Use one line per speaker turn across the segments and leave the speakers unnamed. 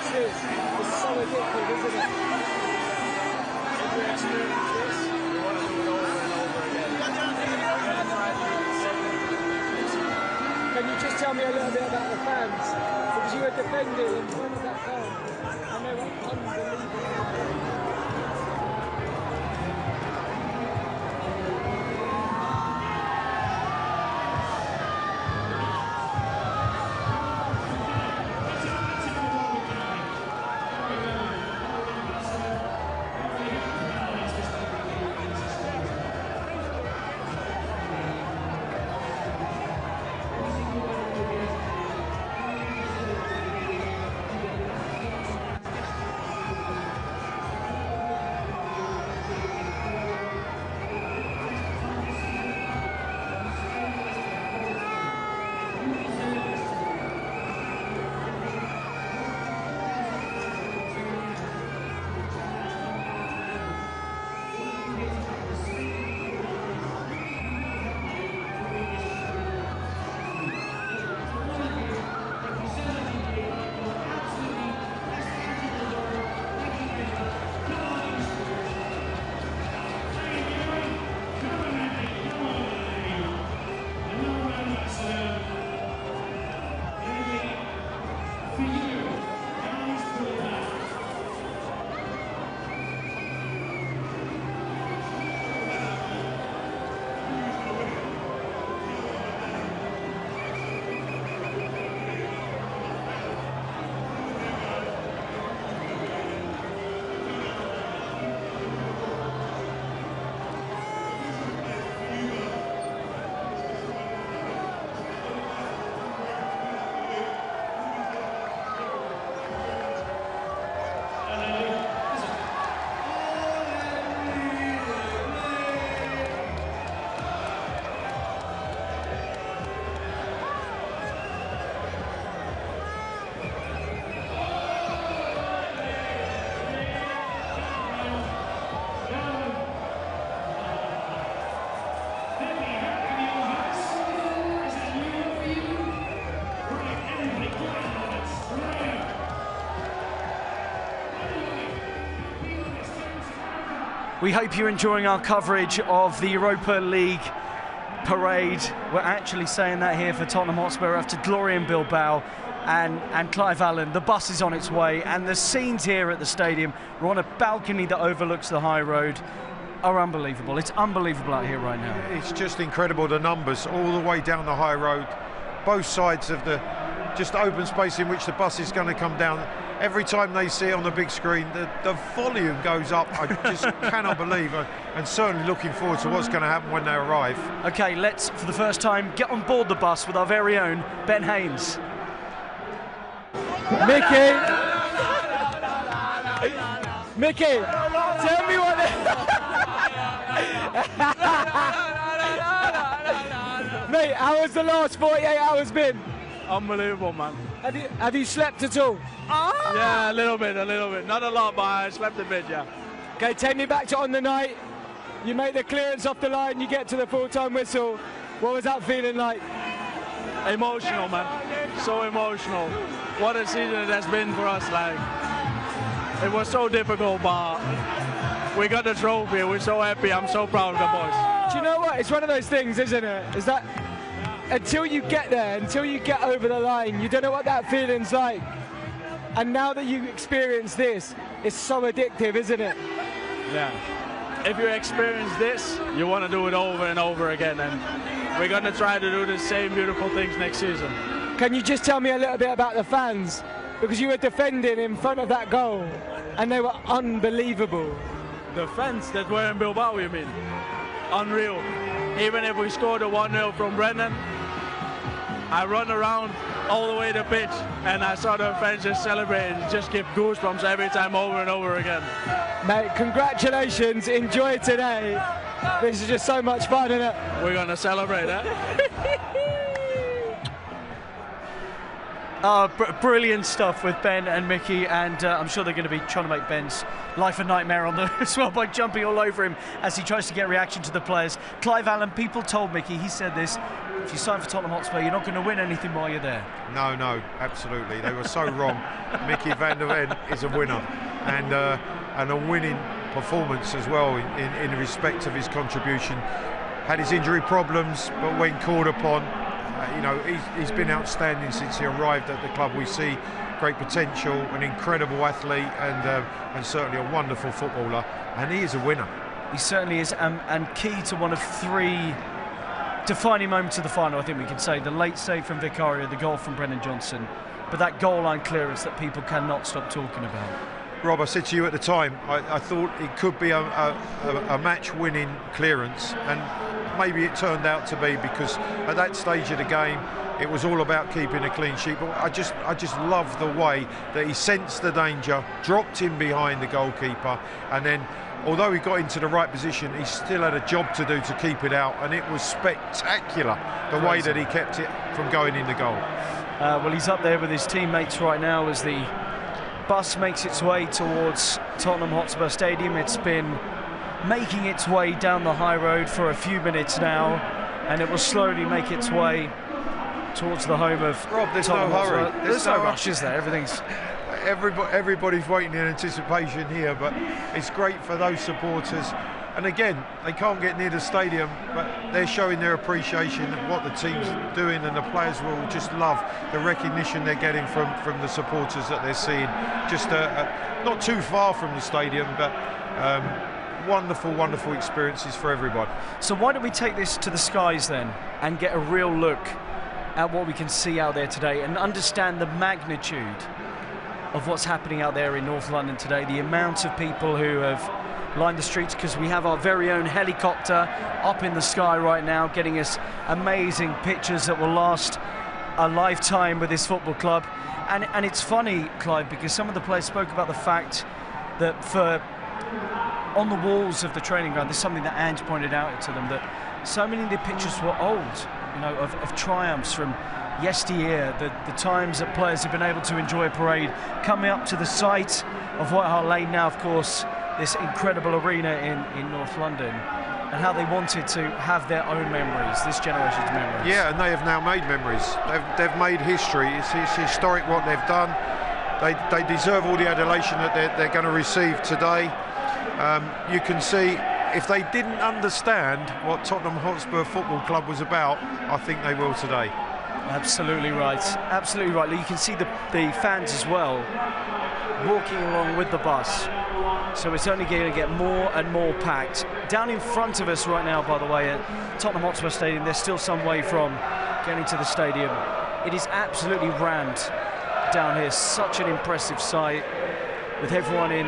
experience this, it's so addictive, isn't it?
If you experience this, you want to do it over and over again.
Can you just tell me a little bit about the fans? Because you were defending in front of that goal, and they were unbelievable.
We hope you're enjoying our coverage of the Europa League parade. We're actually saying that here for Tottenham Hotspur after glory in Bilbao and Clive Allen. The bus is on its way, and the scenes here at the stadium, we're on a balcony that overlooks the high road, are unbelievable. It's unbelievable out here right now.
It's just incredible, the numbers all the way down the high road, both sides of the just open space in which the bus is going to come down. Every time they see it on the big screen, the volume goes up. I just cannot believe it, and certainly looking forward to what's going to happen when they arrive.
Okay, let's, for the first time, get on board the bus with our very own Ben Haynes.
Mickey, tell me what. Mate, how has the last 48 hours been?
Unbelievable, man.
Have you slept at all?
Yeah, a little bit. Not a lot, but I slept a bit, yeah.
Okay, take me back to on the night. You make the clearance off the line, you get to the full-time whistle. What was that feeling like?
Emotional, man. So emotional. What a season it has been for us. Like, it was so difficult, but we got the trophy. We're so happy. I'm so proud of the boys.
Do you know what? It's one of those things, isn't it? Is that until you get there, until you get over the line, you don't know what that feeling's like. And now that you experience this, it's so addictive, isn't it?
Yeah. If you experience this, you want to do it over and over again. And we're going to try to do the same beautiful things next season.
Can you just tell me a little bit about the fans? Because you were defending in front of that goal, and they were unbelievable.
The fans that were in Bilbao, you mean? Unreal. Even if we scored a 1-0 from Brennan, I run around all the way to pitch, and I saw the fans just celebrating. Just give goosebumps every time, over and over again.
Mate, congratulations. Enjoy today. This is just so much fun, isn't it?
We're going to celebrate, huh?
Brilliant stuff with Ben and Mickey, and I'm sure they're going to be trying to make Ben's life a nightmare on as well by jumping all over him as he tries to get reaction to the players. Clive Allen, people told Mickey, he said this, if you sign for Tottenham Hotspur, you're not going to win anything while you're there. No,
absolutely. They were so wrong. Mickey van der Ven is a winner, and a winning performance as well in respect of his contribution. Had his injury problems, but when called upon, he's been outstanding since he arrived at the club. We see great potential, an incredible athlete, and certainly a wonderful footballer, and he is a winner.
He certainly is, and key to one of 3 defining moments of the final, I think we can say. The late save from Vicario, the goal from Brennan Johnson, but that goal line clearance that people cannot stop talking about.
Rob, I said to you at the time, I thought it could be a match-winning clearance, and maybe it turned out to be, because at that stage of the game it was all about keeping a clean sheet. But I just love the way that he sensed the danger, dropped in behind the goalkeeper, and then although he got into the right position, he still had a job to do to keep it out, and it was spectacular the way that he kept it from going in the goal.
Well, he's up there with his teammates right now as the bus makes its way towards Tottenham Hotspur Stadium. It's been making its way down the high road for a few minutes now, and it will slowly make its way towards the home of
Rob. There's
Tottenham
no hurry.
Hotspur. There's no rush, is there? Everything's...
Everybody's waiting in anticipation here, but it's great for those supporters. And again, they can't get near the stadium, but they're showing their appreciation of what the team's doing, and the players will just love the recognition they're getting from the supporters that they're seeing. Just not too far from the stadium, but wonderful experiences for everybody.
So why don't we take this to the skies then and get a real look at what we can see out there today and understand the magnitude of what's happening out there in North London today, the amount of people who have lined the streets, because we have our very own helicopter up in the sky right now getting us amazing pictures that will last a lifetime with this football club. And it's funny, Clive, because some of the players spoke about the fact that on the walls of the training ground, there's something that Ange pointed out to them, that so many of the pictures were old, of triumphs from yesteryear, the times that players have been able to enjoy a parade, coming up to the site of White Hart Lane now, of course, this incredible arena in North London, and how they wanted to have their own memories, this generation's memories.
Yeah, and they have now made memories. They've made history. It's historic what they've done. They deserve all the adulation that they're going to receive today. You can see, if they didn't understand what Tottenham Hotspur Football Club was about, I think they will today.
Absolutely right. Absolutely right. You can see the fans as well walking along with the bus. So it's only going to get more and more packed. Down in front of us right now, by the way, at Tottenham Hotspur Stadium, there's still some way from getting to the stadium. It is absolutely rammed down here. Such an impressive sight, with everyone in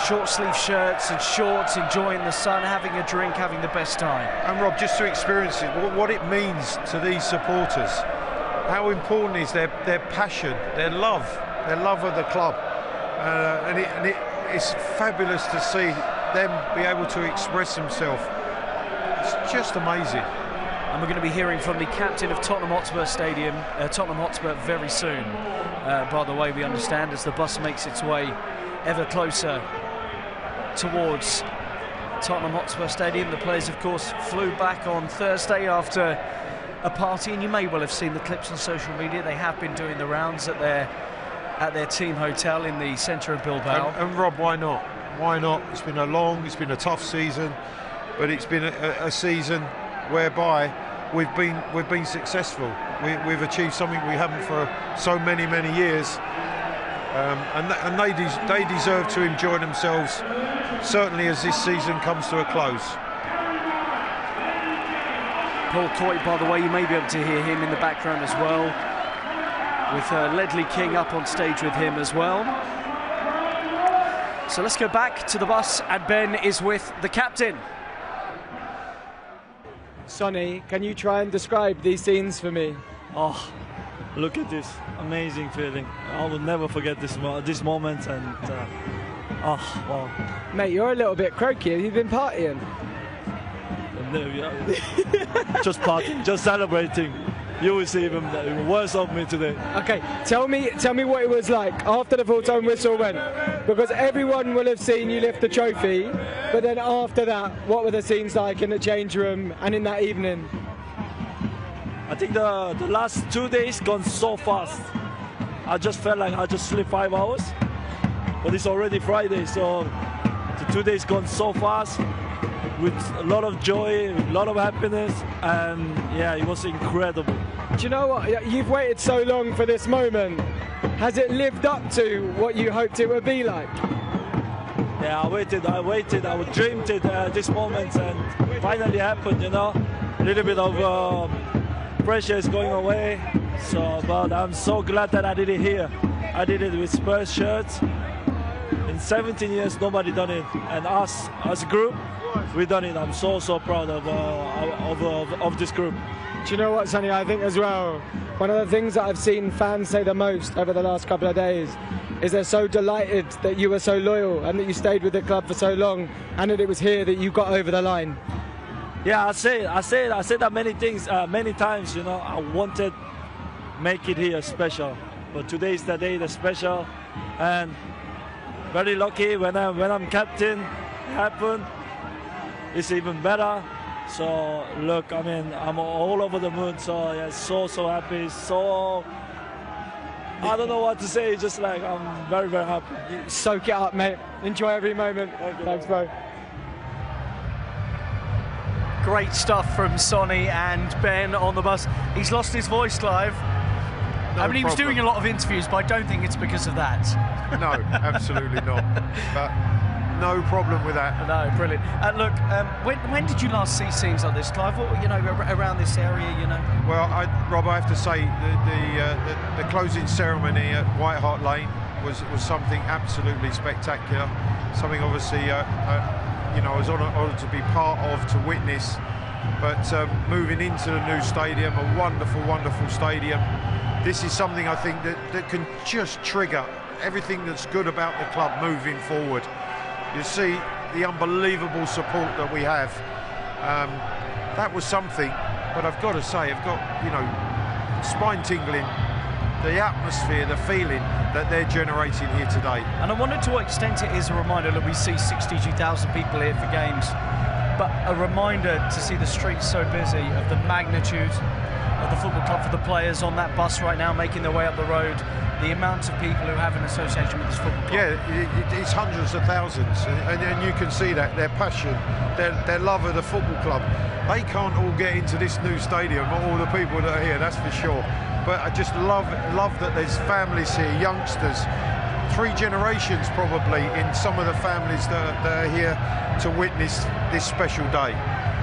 short sleeve shirts and shorts, enjoying the sun, having a drink, having the best time.
And Rob, just to experience it, what it means to these supporters, how important is their passion, their love of the club, and it's fabulous to see them be able to express themselves. It's just amazing.
And we're going to be hearing from the captain of Tottenham Hotspur Stadium, Tottenham Hotspur, very soon. By the way, we understand, as the bus makes its way ever closer towards Tottenham Hotspur Stadium. The players, of course, flew back on Thursday after a party, and you may well have seen the clips on social media. They have been doing the rounds at their team hotel in the centre of Bilbao.
And Rob, why not? Why not? It's been a tough season, but it's been a season whereby we've been successful. We've achieved something we haven't for so many years, and they deserve to enjoy themselves, certainly as this season comes to a close.
Paul Coit, by the way, you may be able to hear him in the background as well, with Ledley King up on stage with him as well. So let's go back to the bus, and Ben is with the captain.
Sonny, can you try and describe these scenes for me?
Oh, look at this amazing feeling. I will never forget this moment, and oh, wow.
Mate, you're a little bit croaky. Have you been partying?
No, yeah. Just partying, just celebrating. you will see even worse of me today.
Okay, tell me what it was like after the full-time whistle went, because everyone will have seen you lift the trophy, but then after that, what were the scenes like in the change room and in that evening?
I think the last 2 days gone so fast. I just felt like I just slept 5 hours, but it's already Friday, so the 2 days gone so fast with a lot of joy, a lot of happiness, and yeah, it was incredible.
Do you know what? You've waited so long for this moment. Has it lived up to what you hoped it would be like?
Yeah, I waited, I dreamed it this moment, and finally happened, you know. A little bit of pressure is going away, so, but I'm so glad that I did it here. I did it with Spurs shirts. In 17 years, nobody done it, and us as a group, we done it. I'm so proud of this group.
Do you know what, Sonny? I think as well, one of the things that I've seen fans say the most over the last couple of days is they're so delighted that you were so loyal and that you stayed with the club for so long, and that it was here that you got over the line.
Yeah, I said that many times. You know, I wanted make it here special, but today's the day that's special, and very lucky when I'm captain. It happened. It's even better. So look, I mean, I'm all over the moon. So yeah, so happy. So I don't know what to say. Just like I'm very happy.
Soak it up, mate. Enjoy every moment. Thanks, bro.
Great stuff from Sonny and Ben on the bus. He's lost his voice, Clive.
No
I mean, he was
problem.
doing a lot of interviews, but I don't think it's because of that.
No, absolutely not. But no problem with that.
No, brilliant. Look, when did you last see scenes like this, Clive? What, you know, around this area, you know?
Well, Rob, I have to say the closing ceremony at White Hart Lane was something absolutely spectacular. Something obviously, you know, I was honoured to be part of, to witness. But moving into the new stadium, a wonderful stadium. This is something I think that can just trigger everything that's good about the club moving forward. You see the unbelievable support that we have. That was something, but I've got to say, I've got, you know, spine tingling, the atmosphere, the feeling that they're generating here today.
And I wonder to what extent it is a reminder that we see 62,000 people here for games, but a reminder to see the streets so busy of the magnitude of the football club for the players on that bus right now making their way up the road, the amount of people who have an association with this football club.
Yeah, it's hundreds of thousands, and you can see that, their passion, their love of the football club. They can't all get into this new stadium, all the people that are here, that's for sure. But I just love that there's families here, youngsters, 3 generations probably in some of the families that are here to witness this special day.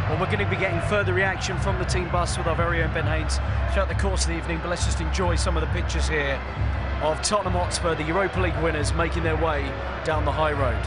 Well, we're going to be getting further reaction from the team bus with our very own Ben Haynes throughout the course of the evening, but let's just enjoy some of the pictures here of Tottenham Hotspur, the Europa League winners, making their way down the high road.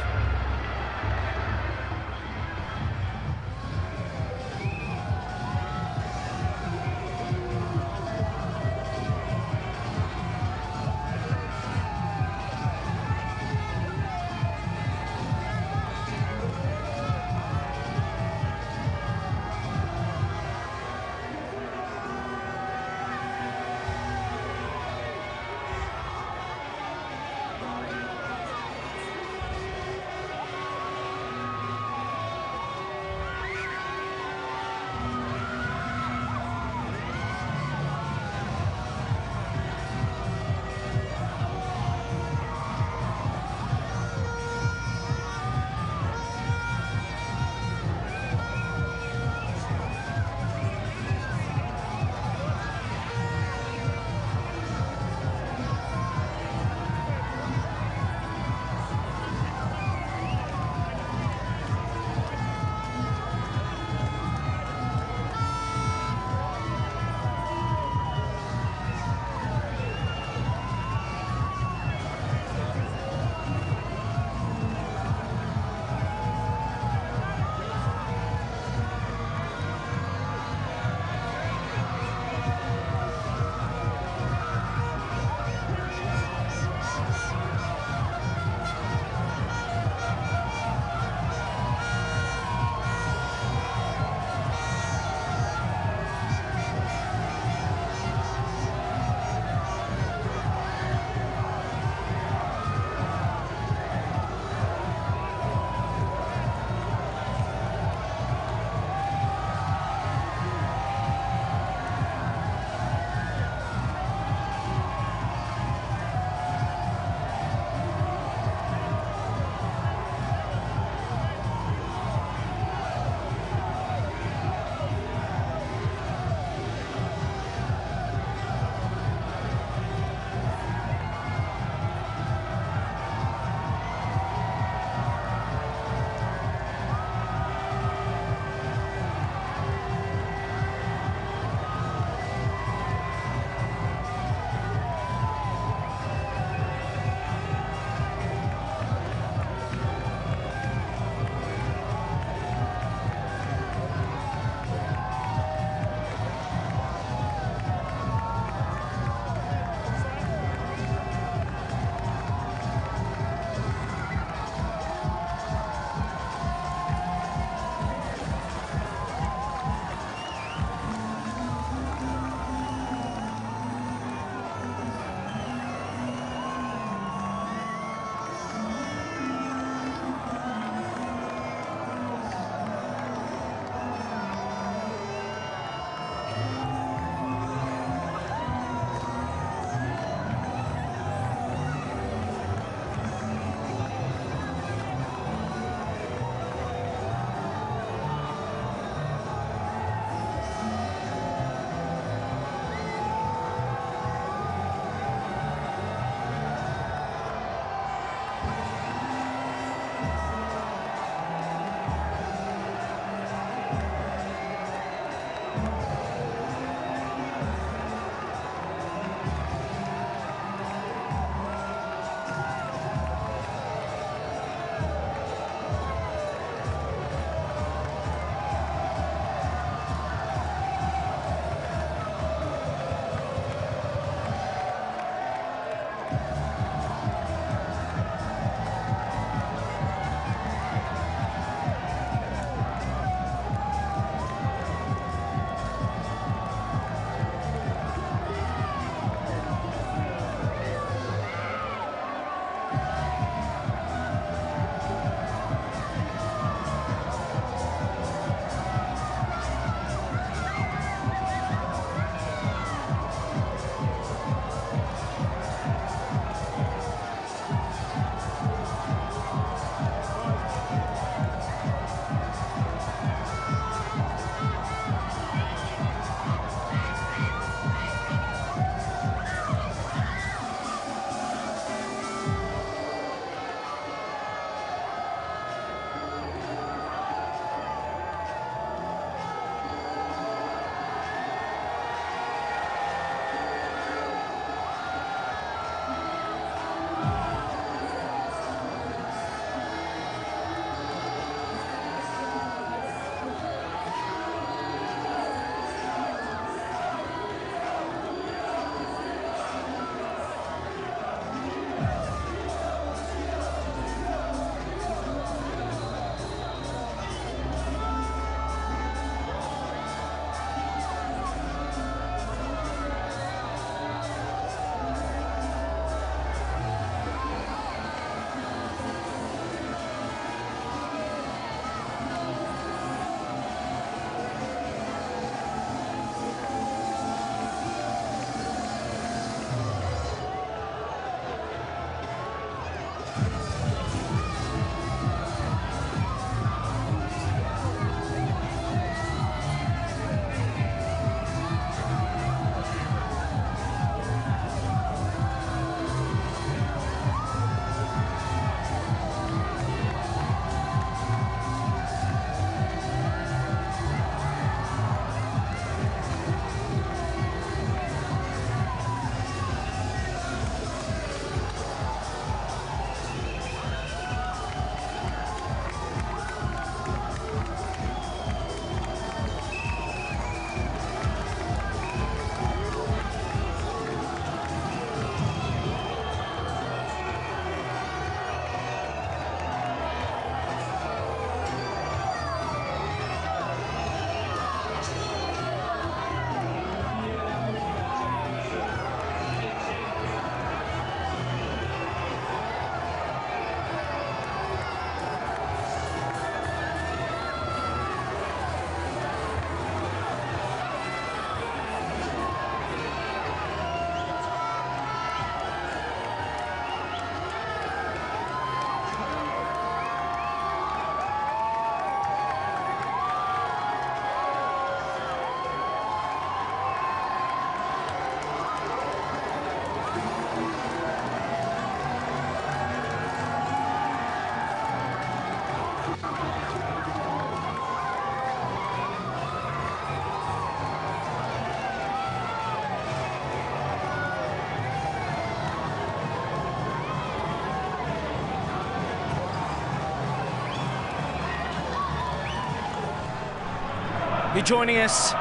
You're joining us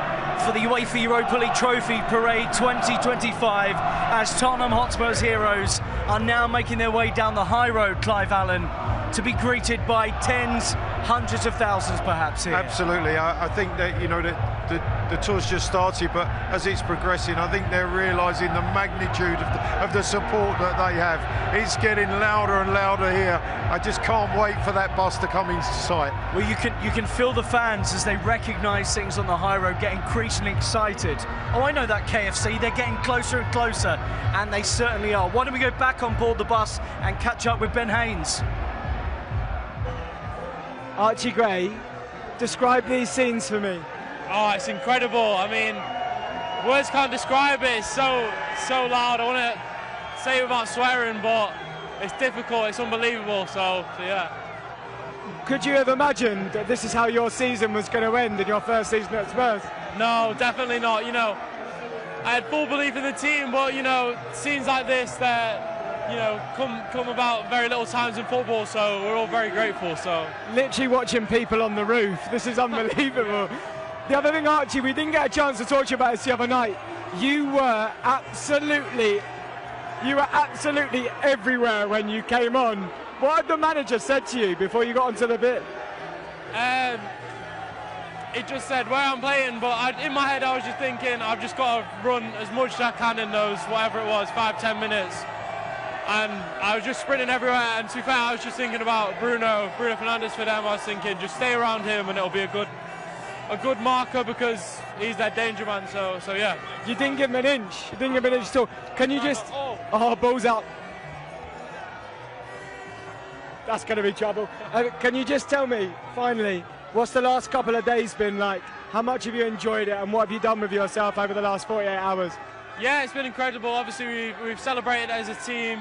for the UEFA Europa League Trophy Parade 2025 as Tottenham Hotspur's heroes are now making their way down the high road, Clive Allen, to be greeted by tens, hundreds of thousands perhaps here.
Absolutely. I think that, you know, the tour's just started, but as it's progressing, I think they're realising the magnitude of the support that they have. It's getting louder and louder here. I just can't wait for that bus to come into sight.
Well, you can feel the fans as they recognise things on the high road get increasingly excited. Oh, I know that, KFC. They're getting closer and closer, and they certainly are. Why don't we go back on board the bus and catch up with Ben Haynes?
Archie Gray, describe these scenes for me.
Oh, it's incredible. I mean, words can't describe it. It's so loud. I want to say it without swearing, but it's difficult. It's unbelievable. So yeah.
Could you have imagined that this is how your season was going to end in your first season at Spurs?
No, definitely not. You know, I had full belief in the team, but you know, scenes like this that, you know, come about very little times in football, so we're all very grateful. So
literally watching people on the roof. This is unbelievable. The other thing, Archie, we didn't get a chance to talk to you about this the other night. You were absolutely everywhere when you came on. What had the manager said to you before you got onto the pitch?
It just said where I'm playing, but in my head I was just thinking I've just got to run as much as I can in those, whatever it was, 5-10 minutes. And I was just sprinting everywhere, and to be fair, I was just thinking about Bruno Fernandes for them. I was thinking just stay around him and it'll be a good marker because he's that danger man, so yeah.
You didn't give him an inch. You didn't give him an inch at all. Can you just... Oh, balls out. That's going to be trouble. Can you just tell me, finally, what's the last couple of days been like? How much have you enjoyed it, and what have you done with yourself over the last 48 hours?
Yeah, it's been incredible. Obviously, we've celebrated as a team.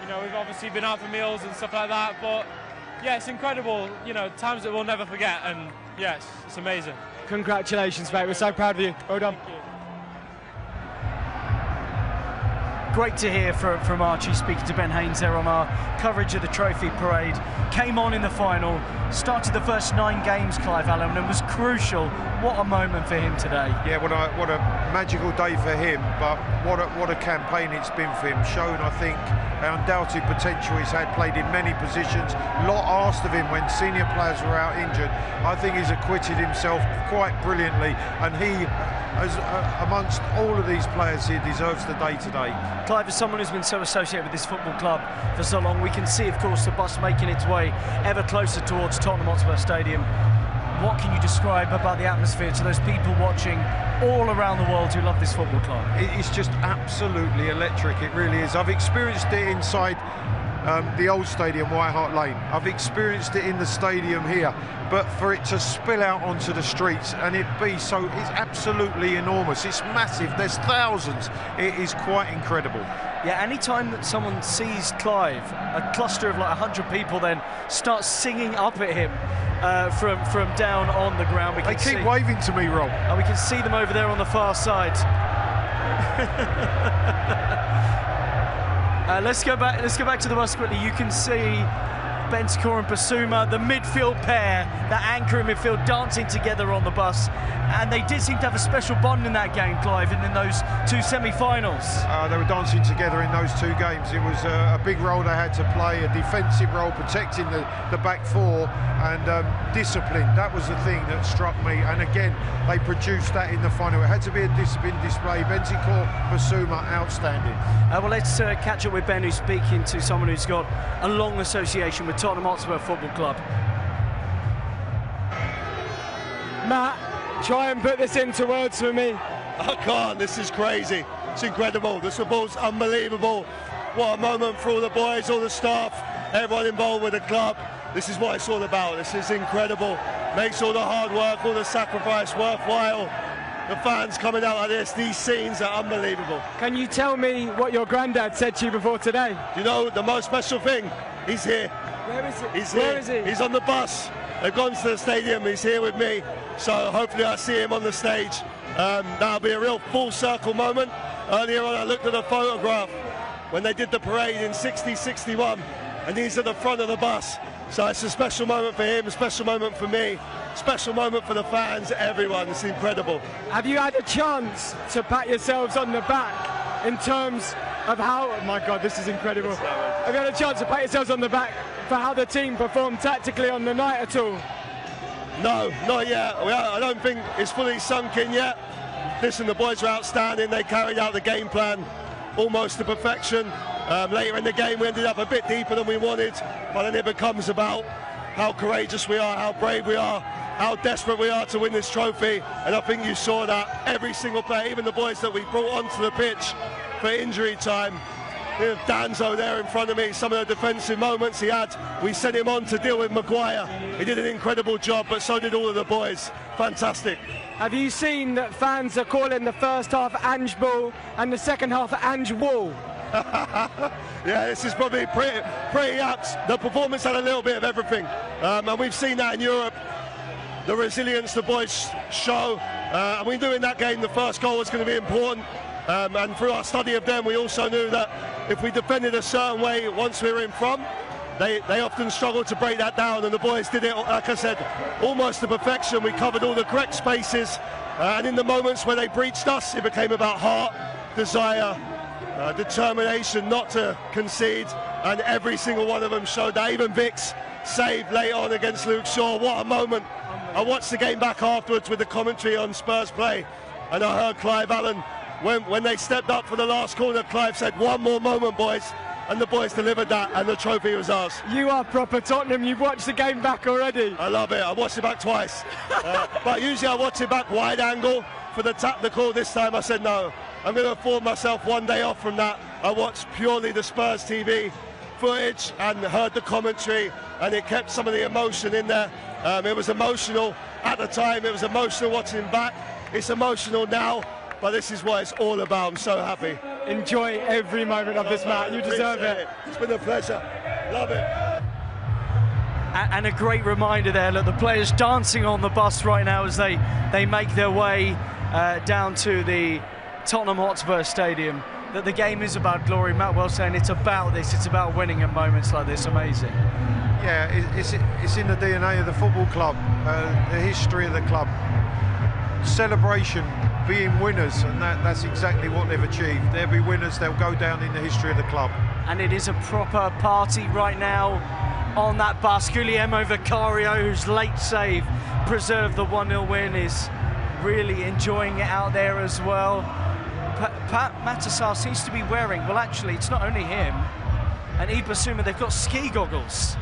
You know, we've obviously been out for meals and stuff like that, but yeah, it's incredible. You know, times that we'll never forget, and yes, it's amazing.
Congratulations, mate. We're so proud of you. Well done.
Great to hear from Archie speaking to Ben Haynes there on our coverage of the Trophy Parade. Came on in the final, started the first 9 games, Clive Allen, and was crucial. What a moment for him today.
Yeah, what a magical day for him, but what a campaign it's been for him. Shown, I think, the undoubted potential he's had, played in many positions. A lot asked of him when senior players were out injured. I think he's acquitted himself quite brilliantly, and he, amongst all of these players here, deserves the day today.
Clive, as someone who's been so associated with this football club for so long, we can see, of course, the bus making its way ever closer towards Tottenham Hotspur Stadium. What can you describe about the atmosphere to those people watching all around the world who love this football club?
It's just absolutely electric, it really is. I've experienced it inside the old stadium, White Hart Lane. I've experienced it in the stadium here, but for it to spill out onto the streets and it be so, it's absolutely enormous. It's massive, there's thousands. It is quite incredible.
Yeah, any time that someone sees Clive, a cluster of like 100 people then start singing up at him from down on the ground.
They keep waving to me, Rob.
And we can see them over there on the far side. Let's go back to the bus quickly. You can see Bentancur and Basuma, the midfield pair, that anchor in midfield, dancing together on the bus. And they did seem to have a special bond in that game, Clive, and in those 2 semi-finals.
They were dancing together in those 2 games. It was a big role they had to play, a defensive role, protecting the back four, and discipline. That was the thing that struck me. And again, they produced that in the final. It had to be a discipline display. Bentancur, Basuma, outstanding.
Well, let's catch up with Ben, who's speaking to someone who's got a long association with Tottenham Hotspur Football Club.
Matt, try and put this into words for me.
I can't. This is crazy. It's incredible. The support's unbelievable. What a moment for all the boys, all the staff, everyone involved with the club. This is what it's all about. This is incredible. Makes all the hard work, all the sacrifice worthwhile. The fans coming out like this, these scenes are unbelievable.
Can you tell me what your granddad said to you before today?
You know, the most special thing, he's here.
Where is he?
He's
Where
here.
is he?
He's on the bus. They've gone to the stadium. He's here with me. So hopefully I see him on the stage. That'll be a real full circle moment. Earlier on I looked at a photograph when they did the parade in 60-61, and he's at the front of the bus. So it's a special moment for him, a special moment for me, special moment for the fans, everyone. It's incredible.
Have you had a chance to pat yourselves on the back in terms of how, oh my God, this is incredible. Have you had a chance to pat yourselves on the back for how the team performed tactically on the night at all?
No, not yet. I don't think it's fully sunk in yet. Listen, the boys were outstanding. They carried out the game plan almost to perfection. Later in the game, we ended up a bit deeper than we wanted, but then it becomes about how courageous we are, how brave we are, how desperate we are to win this trophy. And I think you saw that every single player, even the boys that we brought onto the pitch for injury time. Danzo there in front of me, some of the defensive moments he had, we sent him on to deal with Maguire. He did an incredible job, but so did all of the boys. Fantastic.
Have you seen that fans are calling the first half Ange Ball and the second half Ange Wall?
Yeah, this is probably pretty apt. The performance had a little bit of everything, and we've seen that in Europe. The resilience the boys show, and we knew in that game the first goal was going to be important. And through our study of them, we also knew that if we defended a certain way once we were in front, they often struggled to break that down, and the boys did it, like I said, almost to perfection. We covered all the correct spaces, and in the moments where they breached us, it became about heart, desire, determination not to concede, and every single one of them showed that. Even Vic's save late on against Luke Shaw, what a moment. I watched the game back afterwards with the commentary on Spurs play, and I heard Clive Allen, when they stepped up for the last corner, Clive said, one more moment, boys. And the boys delivered that, and the trophy was ours.
You are proper Tottenham. You've watched the game back already.
I love it. I watched it back twice. But usually I watch it back wide angle for the tactical. This time I said, no, I'm going to afford myself one day off from that. I watched purely the Spurs TV footage and heard the commentary, and it kept some of the emotion in there. It was emotional at the time. It was emotional watching back. It's emotional now. But this is what it's all about. I'm so happy.
Enjoy every moment of this match. You deserve it.
It's been a pleasure. Love it.
And a great reminder there, look, the players dancing on the bus right now as they make their way down to the Tottenham Hotspur Stadium. That the game is about glory. Matt Wells saying it's about this. It's about winning at moments like this. Amazing.
Yeah, it's in the DNA of the football club, the history of the club. Celebration, being winners, and that's exactly what they've achieved. They'll be winners, they'll go down in the history of the club.
And it is a proper party right now on that bus. Guglielmo Vicario, whose late save preserved the 1-0 win, is really enjoying it out there as well. Pat Matassar seems to be wearing, well actually it's not only him and Ibasuma, they've got ski goggles.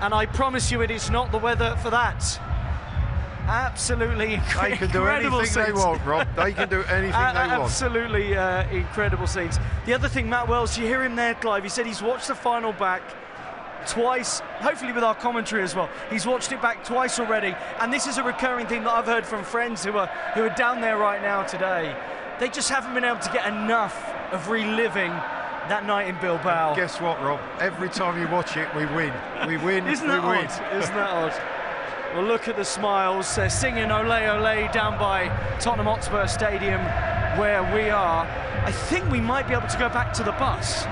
And I promise you it is not the weather for that. Absolutely incredible.
They can do anything
scenes.
they want, Rob. They can do anything they want.
Absolutely incredible scenes. The other thing, Matt Wells, you hear him there, Clive. He said he's watched the final back twice, hopefully with our commentary as well. He's watched it back twice already, and this is a recurring theme that I've heard from friends who are down there right now today. They just haven't been able to get enough of reliving that night in Bilbao.
Guess what, Rob? Every time you watch it, we win. We win.
Isn't that
we win.
odd? Isn't that odd? Well, look at the smiles. They're singing Ole Ole down by Tottenham Hotspur Stadium where we are. I think we might be able to go back to the bus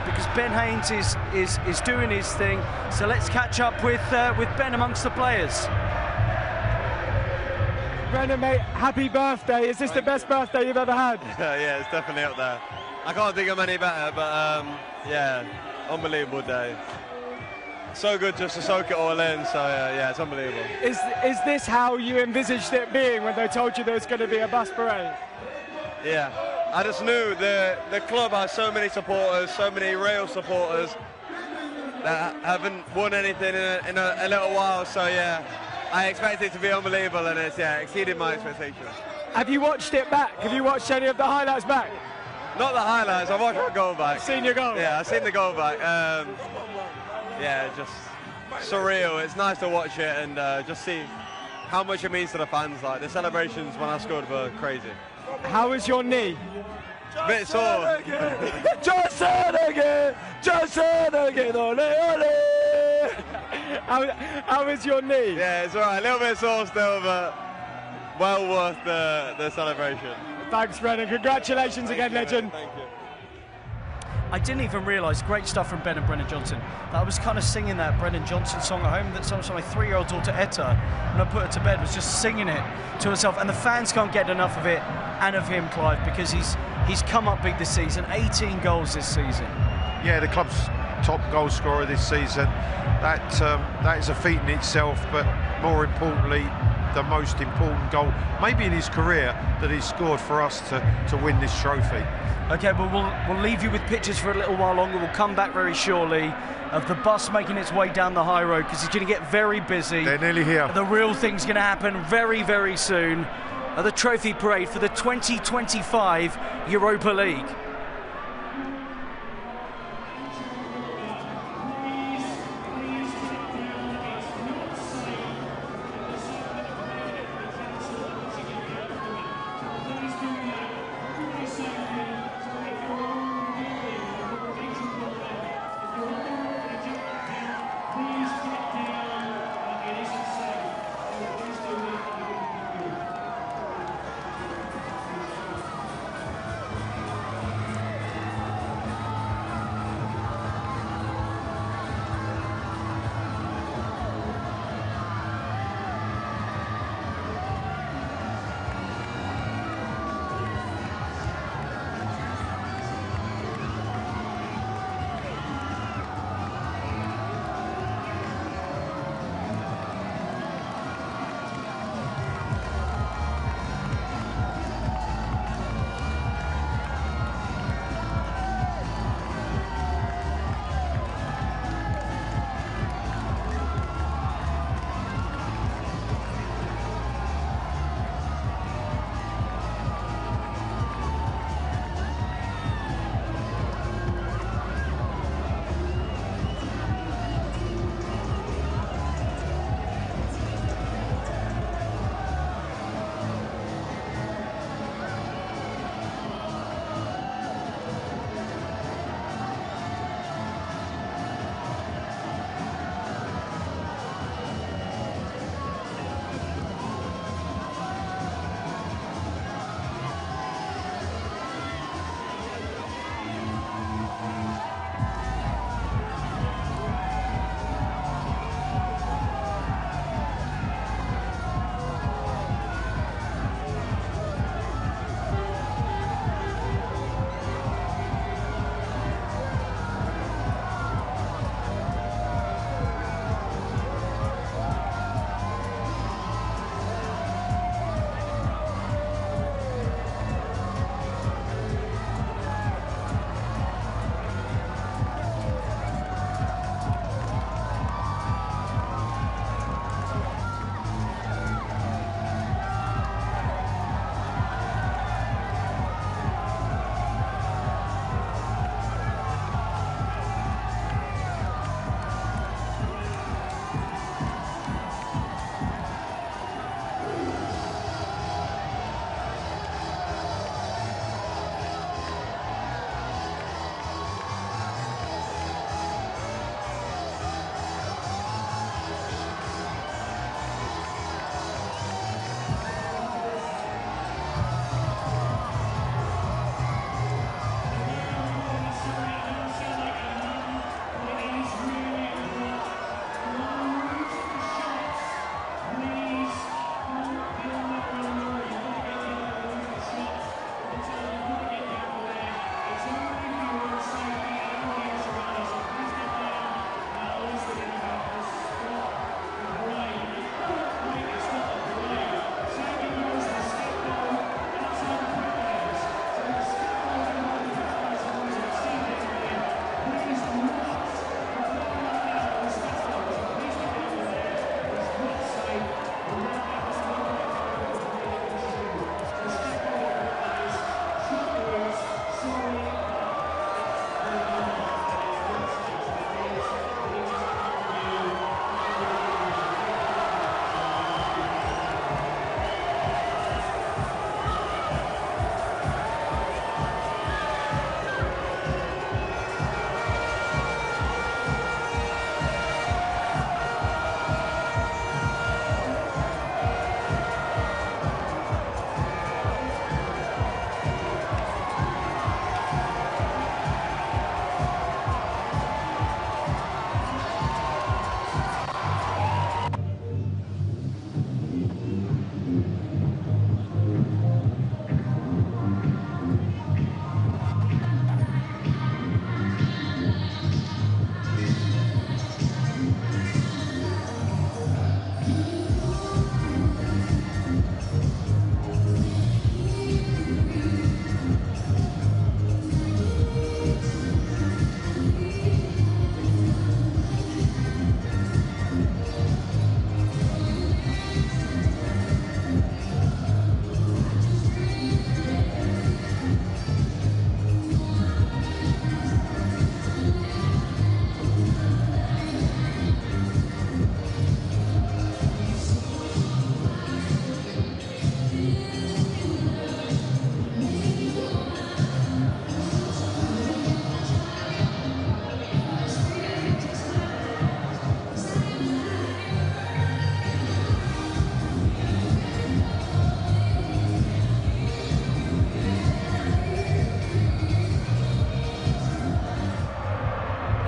because Ben Haynes is doing his thing. So let's catch up with Ben amongst the players.
Brennan, mate, happy birthday. Is this the best birthday you've ever had?
Yeah, it's definitely up there. I can't think of any better, but yeah, unbelievable day. So good just to soak it all in, so yeah, it's unbelievable.
Is this how you envisaged it being when they told you there was going to be a bus parade?
Yeah, I just knew the club has so many supporters, so many real supporters that haven't won anything in a little while, so yeah, I expect it to be unbelievable, and it's exceeded my expectations.
Have you watched it back? Have you watched any of the highlights back?
Not the highlights, I've watched my goal back.
Seen your goal?
Yeah, I've seen the goal back. Yeah, just surreal. It's nice to watch it and just see how much it means to the fans. Like the celebrations when I scored were crazy.
How is your knee?
A bit sore.
Just again, ole ole. How is your knee?
Yeah, it's alright. A little bit sore still, but well worth the celebration.
Thanks, Brennan. Congratulations again, legend.
Thank you.
I didn't even realise, great stuff from Ben and Brennan Johnson, that I was kind of singing that Brennan Johnson song at home that sometimes my 3-year-old daughter Etta, when I put her to bed, was just singing it to herself. And the fans can't get enough of it and of him, Clive, because he's come up big this season, 18 goals this season.
Yeah, the club's top goal scorer this season. That is a feat in itself, but more importantly, the most important goal, maybe in his career, that he's scored for us to win this trophy.
Okay, well, we'll leave you with pictures for a little while longer. We'll come back very shortly of the bus making its way down the high road, because it's going to get very busy.
They're nearly here.
The real thing's going to happen very, very soon at the trophy parade for the 2025 Europa League.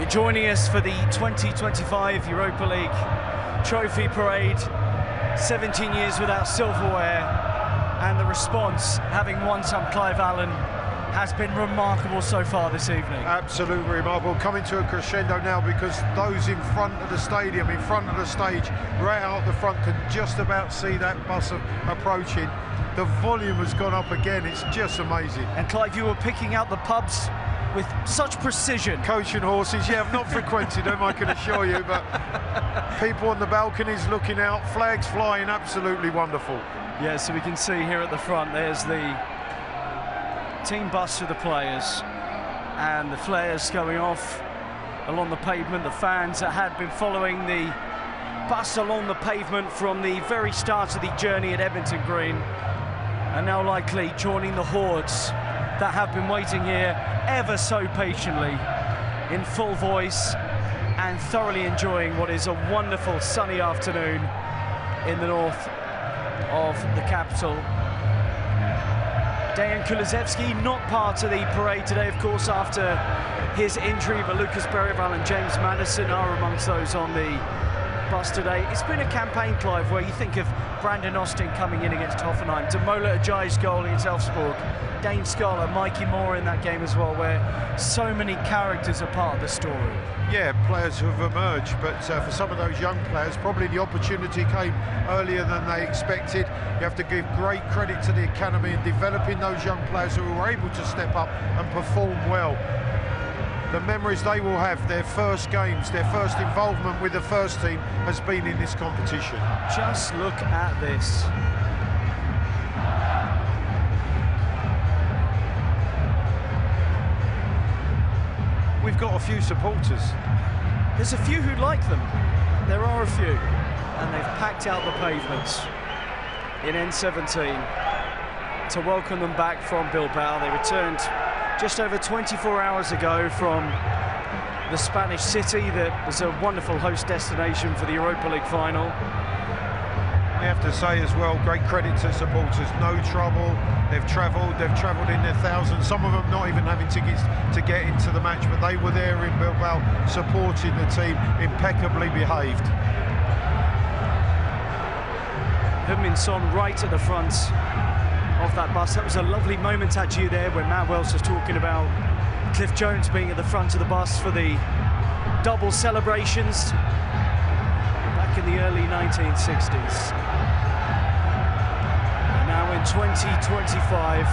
Joining us for the 2025 Europa League Trophy Parade, 17 years without silverware, and the response, having won some, Clive Allen, has been remarkable so far this evening.
Absolutely remarkable, coming to a crescendo now because those in front of the stadium, in front of the stage, right out the front, can just about see that bus approaching. The volume has gone up again, it's just amazing.
And Clive, you were picking out the pubs with such precision.
Coaching horses, yeah, I've not frequented them, I can assure you, but people on the balconies looking out, flags flying, absolutely wonderful.
Yeah, so we can see here at the front, there's the team bus for the players, and the flares going off along the pavement. The fans that had been following the bus along the pavement from the very start of the journey at Edmonton Green are now likely joining the hordes that have been waiting here ever so patiently in full voice and thoroughly enjoying what is a wonderful sunny afternoon in the north of the capital. Dejan Kulusevski not part of the parade today, of course, after his injury, but Lucas Bergvall and James Maddison are amongst those on the bus today. It's been a campaign, Clive, where you think of Brandon Austin coming in against Hoffenheim, Demola Ajayi's goal against Elfsborg, Dane Scarlett, Mikey Moore in that game as well, where so many characters are part of the story.
Yeah, players who have emerged, but for some of those young players, probably the opportunity came earlier than they expected. You have to give great credit to the academy in developing those young players who were able to step up and perform well. The memories they will have, their first games, their first involvement with the first team has been in this competition.
Just look at this.
We've got a few supporters.
There's a few who like them. There are a few. And they've packed out the pavements in N17 to welcome them back from Bilbao. They returned just over 24 hours ago from the Spanish city that was a wonderful host destination for the Europa League final.
We have to say as well, great credit to supporters, no trouble. They've travelled in their thousands, some of them not even having tickets to get into the match, but they were there in Bilbao supporting the team, impeccably behaved.
Heung-min Son right at the front of that bus. That was a lovely moment actually there when Matt Wells was talking about Cliff Jones being at the front of the bus for the double celebrations back in the early 1960s. And now in 2025,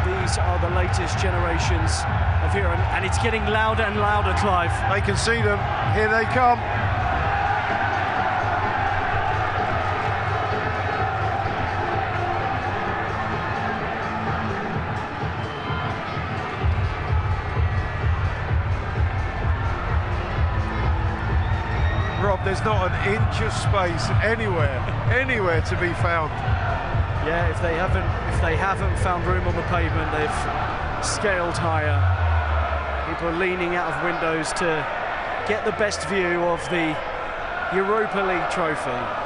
these are the latest generations of hero, and it's getting louder and louder, Clive.
They can see them, here they come. There's not an inch of space anywhere to be found.
Yeah, if they haven't found room on the pavement, they've scaled higher. People are leaning out of windows to get the best view of the Europa League trophy.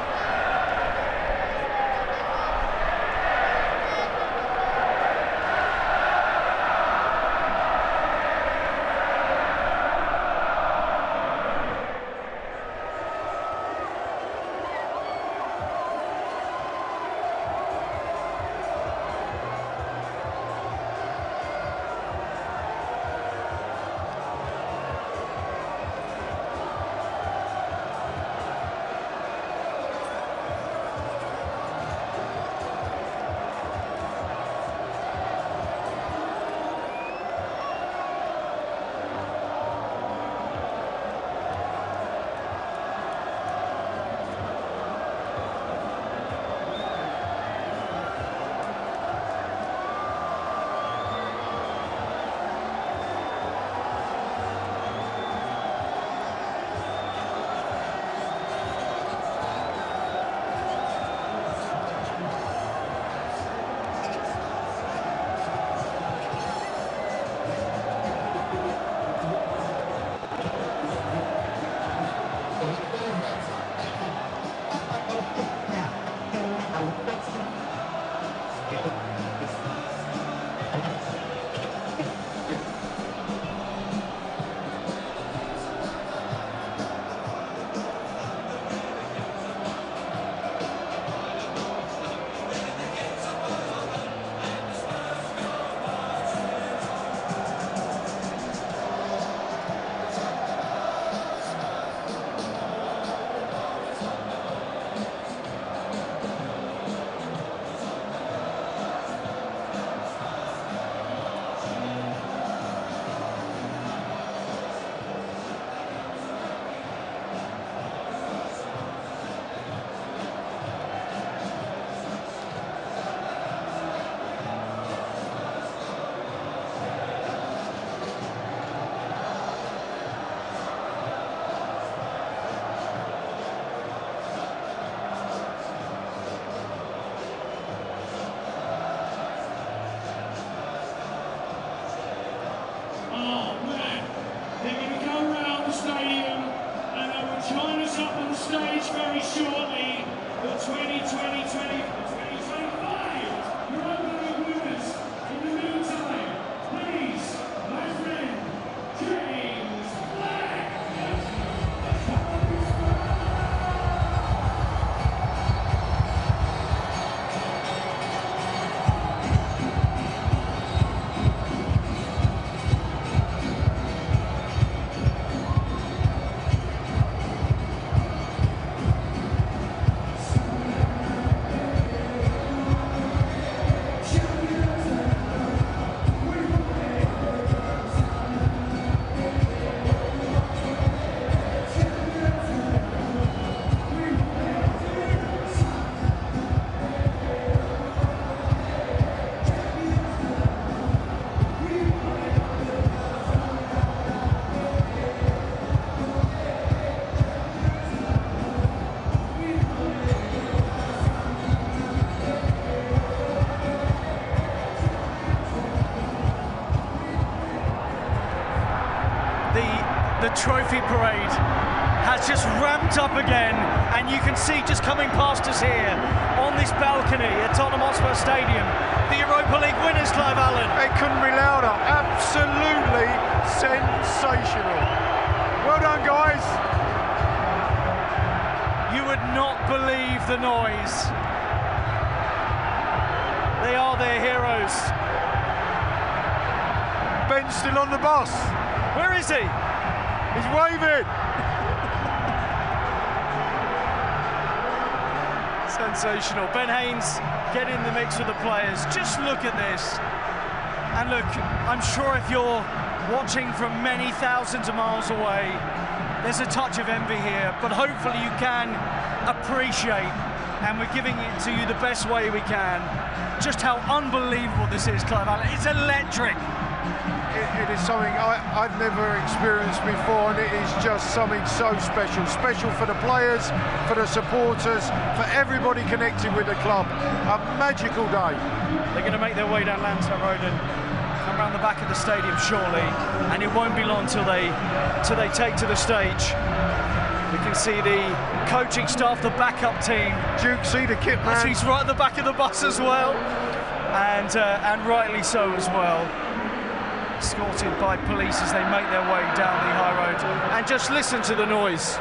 stage very shortly, the 2020-2025 Europa League winners. In the meantime, please, my friend, James Black.
The trophy parade has just ramped up again, and you can see just coming past us here on this balcony at Tottenham Hotspur Stadium, the Europa League winners, Clive Allen.
It couldn't be louder. Absolutely sensational. Well done, guys.
You would not believe the noise. They are their heroes.
Ben's still on the bus.
Where is he?
He's waving.
Sensational. Ben Haynes getting in the mix with the players. Just look at this. And look, I'm sure if you're watching from many thousands of miles away, there's a touch of envy here, but hopefully you can appreciate, and we're giving it to you the best way we can, just how unbelievable this is, Clive Allen. It's electric.
It is something I've never experienced before, and it is just something so special. Special for the players, for the supporters, for everybody connected with the club. A magical day.
They're going to make their way down Lansdowne Road and come around the back of the stadium shortly, and it won't be long till they take to the stage. We can see the coaching staff, the backup team.
Duke, see the kit man.
He's right at the back of the bus as well, and rightly so as well. Escorted by police as they make their way down the high road. And just listen to the noise.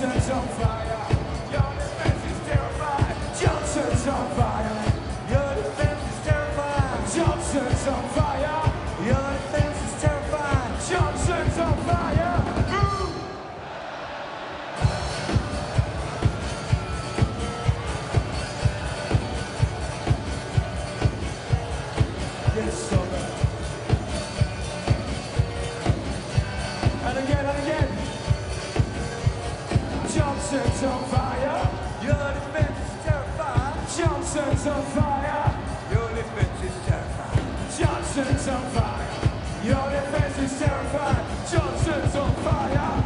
Johnson's on fire. Your defense is terrified. Johnson's on fire. Your defense is terrified. Johnson's on fire. Your defense is terrified. Johnson's on fire. Yes, sir. And again and again. Johnson's on fire. Your defense is terrified. Johnson's on fire. Your defense is terrified. Johnson's on fire. Your defense is terrified. Johnson's on fire.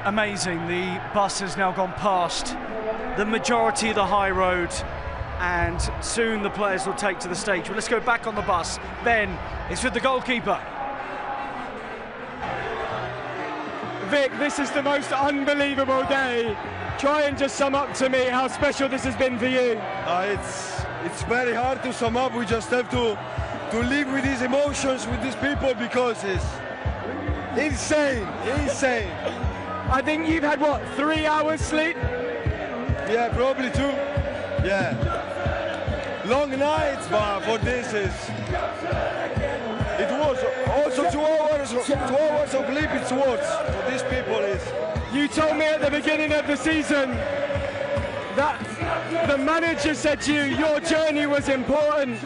Amazing, the bus has now gone past the majority of the high road and soon the players will take to the stage. Well, let's go back on the bus. Ben, it's with the goalkeeper.
Vic, this is the most unbelievable day. Try and just sum up to me how special this has been for you.
It's very hard to sum up. We just have to live with these emotions, with these people, because it's insane.
I think you've had, what, 3 hours sleep?
Yeah, probably 2. Yeah. Long nights, but for this it was also 2 hours of sleep. It's worse for these people.
You told me at the beginning of the season that the manager said to you your journey was important.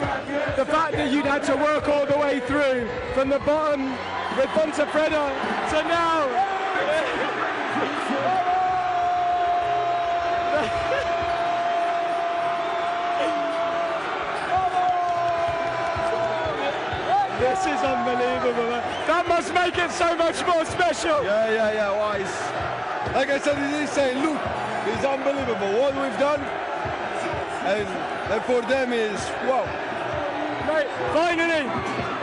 The fact that you'd had to work all the way through from the bottom with Fontafredda to now. This is unbelievable, man. That must make it so much more special.
Yeah. Well, like I said, he's saying, look, it's unbelievable what we've done, and for them is wow.
Mate, finally,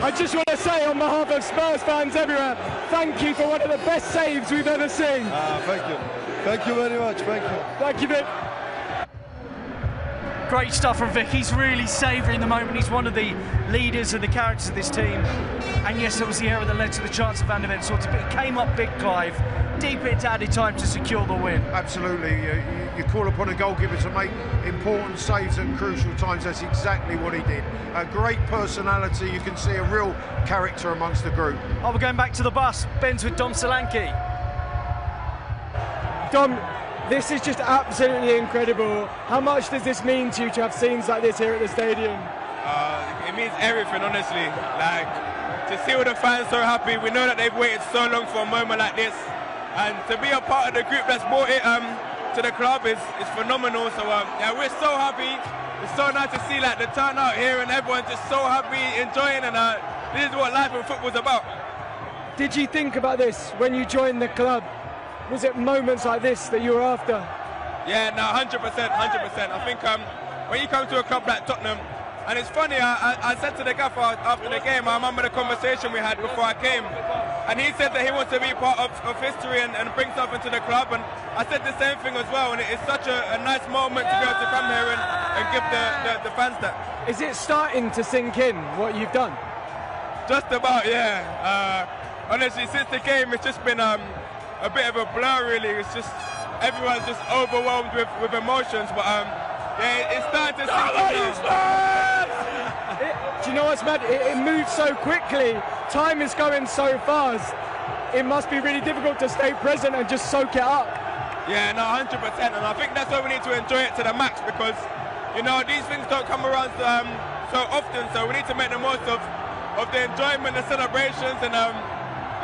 I just want to say on behalf of Spurs fans everywhere, thank you for one of the best saves we've ever seen.
Thank you very much.
Thank you, Vic.
Great stuff from Vic. He's really savouring the moment. He's one of the leaders and the characters of this team. And yes, it was the error that led to the chance of Van der Ven sorted, but it came up big, Clive. Deep into added time to secure the win.
Absolutely. You call upon a goalkeeper to make important saves at crucial times. That's exactly what he did. A great personality. You can see a real character amongst the group.
Oh, we're going back to the bus. Ben's with Dom Solanke.
Dom, this is just absolutely incredible. How much does this mean to you to have scenes like this here at the stadium?
It means everything, honestly. Like, to see all the fans so happy. We know that they've waited so long for a moment like this. And to be a part of the group that's brought it to the club is phenomenal. So yeah, we're so happy. It's so nice to see like the turnout here and everyone's just so happy, enjoying, and this is what life in football's about.
Did you think about this when you joined the club? Was it moments like this that you were after?
Yeah, no, 100%. I think when you come to a club like Tottenham, and it's funny, I said to the gaffer after the game, I remember the conversation we had before I came, and he said that he wants to be part of history and bring something to the club, and I said the same thing as well, and it's such a nice moment to be able to come here and give the fans that.
Is it starting to sink in what you've done?
Just about, yeah. Honestly, since the game, it's just been a bit of a blur, really. It's just everyone's just overwhelmed with emotions, but yeah, it's starting to sink in.
Do you know what's mad? It moves so quickly. Time is going so fast. It must be really difficult to stay present and just soak it up.
Yeah, no, 100%. And I think that's why we need to enjoy it to the max, because, you know, these things don't come around so often. So we need to make the most of the enjoyment, the celebrations, and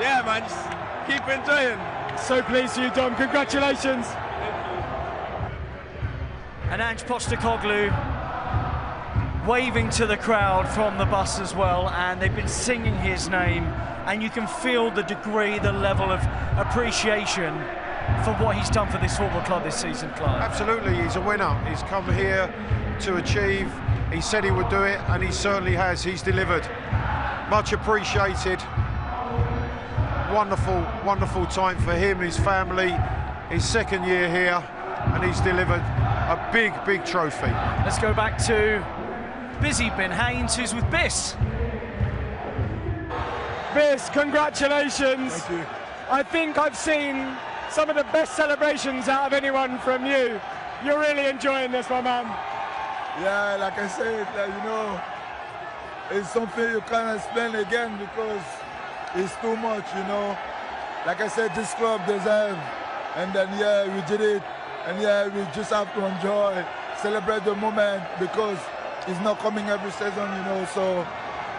yeah, man, just keep enjoying.
So pleased for you, Dom. Congratulations.
And Ange Postecoglou waving to the crowd from the bus as well, and they've been singing his name, and you can feel the degree, the level of appreciation for what he's done for this football club this season, Clive.
Absolutely, he's a winner. He's come here to achieve. He said he would do it, and he certainly has. He's delivered. Much appreciated. Wonderful time for him, his family, his second year here, and he's delivered a big trophy.
Let's go back to busy Ben Haynes, who's with Biss.
Biss, congratulations.
Thank you.
I think I've seen some of the best celebrations out of anyone from you. You're really enjoying this, my man.
Yeah, like I said, you know, it's something you can't explain again because it's too much, you know. Like I said, this club deserves, and then yeah, we did it, and yeah, we just have to enjoy, celebrate the moment because it's not coming every season, you know. So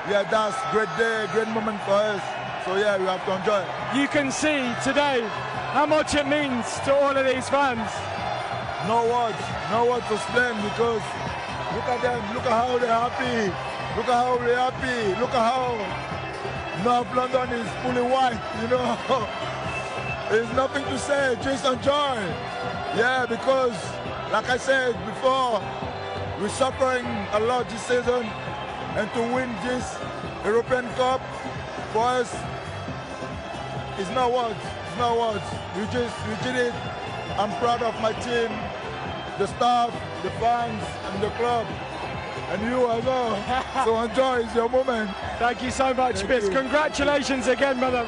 yeah, that's great day, great moment for us. So yeah, we have to enjoy it.
You can see today how much it means to all of these fans.
No words to explain because look at them, look at how they're happy, look at how they're happy, look at how North London is fully white, you know. There's nothing to say, just enjoy. Yeah, because like I said before, we're suffering a lot this season, and to win this European Cup for us, it's not words, it's not words. We did it. I'm proud of my team, the staff, the fans, and the club, and you as well. So enjoy, it's your moment.
Thank you so much, Biss. Congratulations again, brother.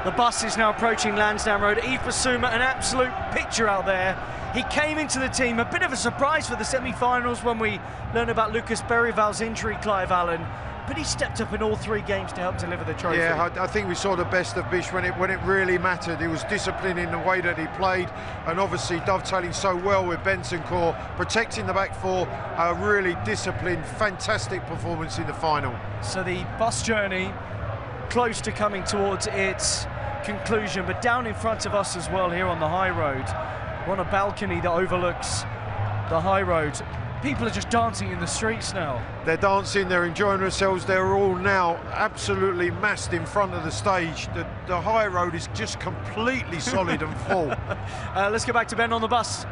The bus is now approaching Lansdowne Road. Yves Bissouma, an absolute picture out there. He came into the team, a bit of a surprise for the semi-finals when we learned about Lucas Berrival's injury, Clive Allen. But he stepped up in all 3 games to help deliver the trophy.
Yeah, I think we saw the best of Bish when it really mattered. He was disciplined in the way that he played, and obviously dovetailing so well with Bentancur, protecting the back four. A really disciplined, fantastic performance in the final.
So the bus journey close to coming towards its conclusion, but down in front of us as well here on the high road. We're on a balcony that overlooks the high road. People are just dancing in the streets now.
They're dancing, they're enjoying themselves. They're all now absolutely massed in front of the stage. The high road is just completely solid and full.
Let's get back to Ben on the bus.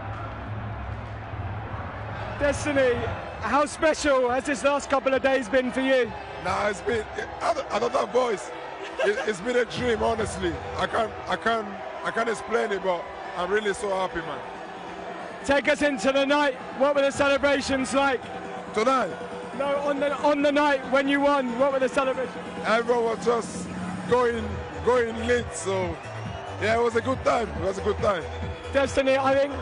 Destiny, how special has this last couple of days been for you?
Nah, it's been, I don't have voice. It's been a dream, honestly. I can't explain it, but I'm really so happy, man.
Take us into the night. What were the celebrations like?
Tonight?
No, on the night when you won, what were the celebrations?
Everyone was just going lit, so yeah, it was a good time. It was a good time.
Destiny, I think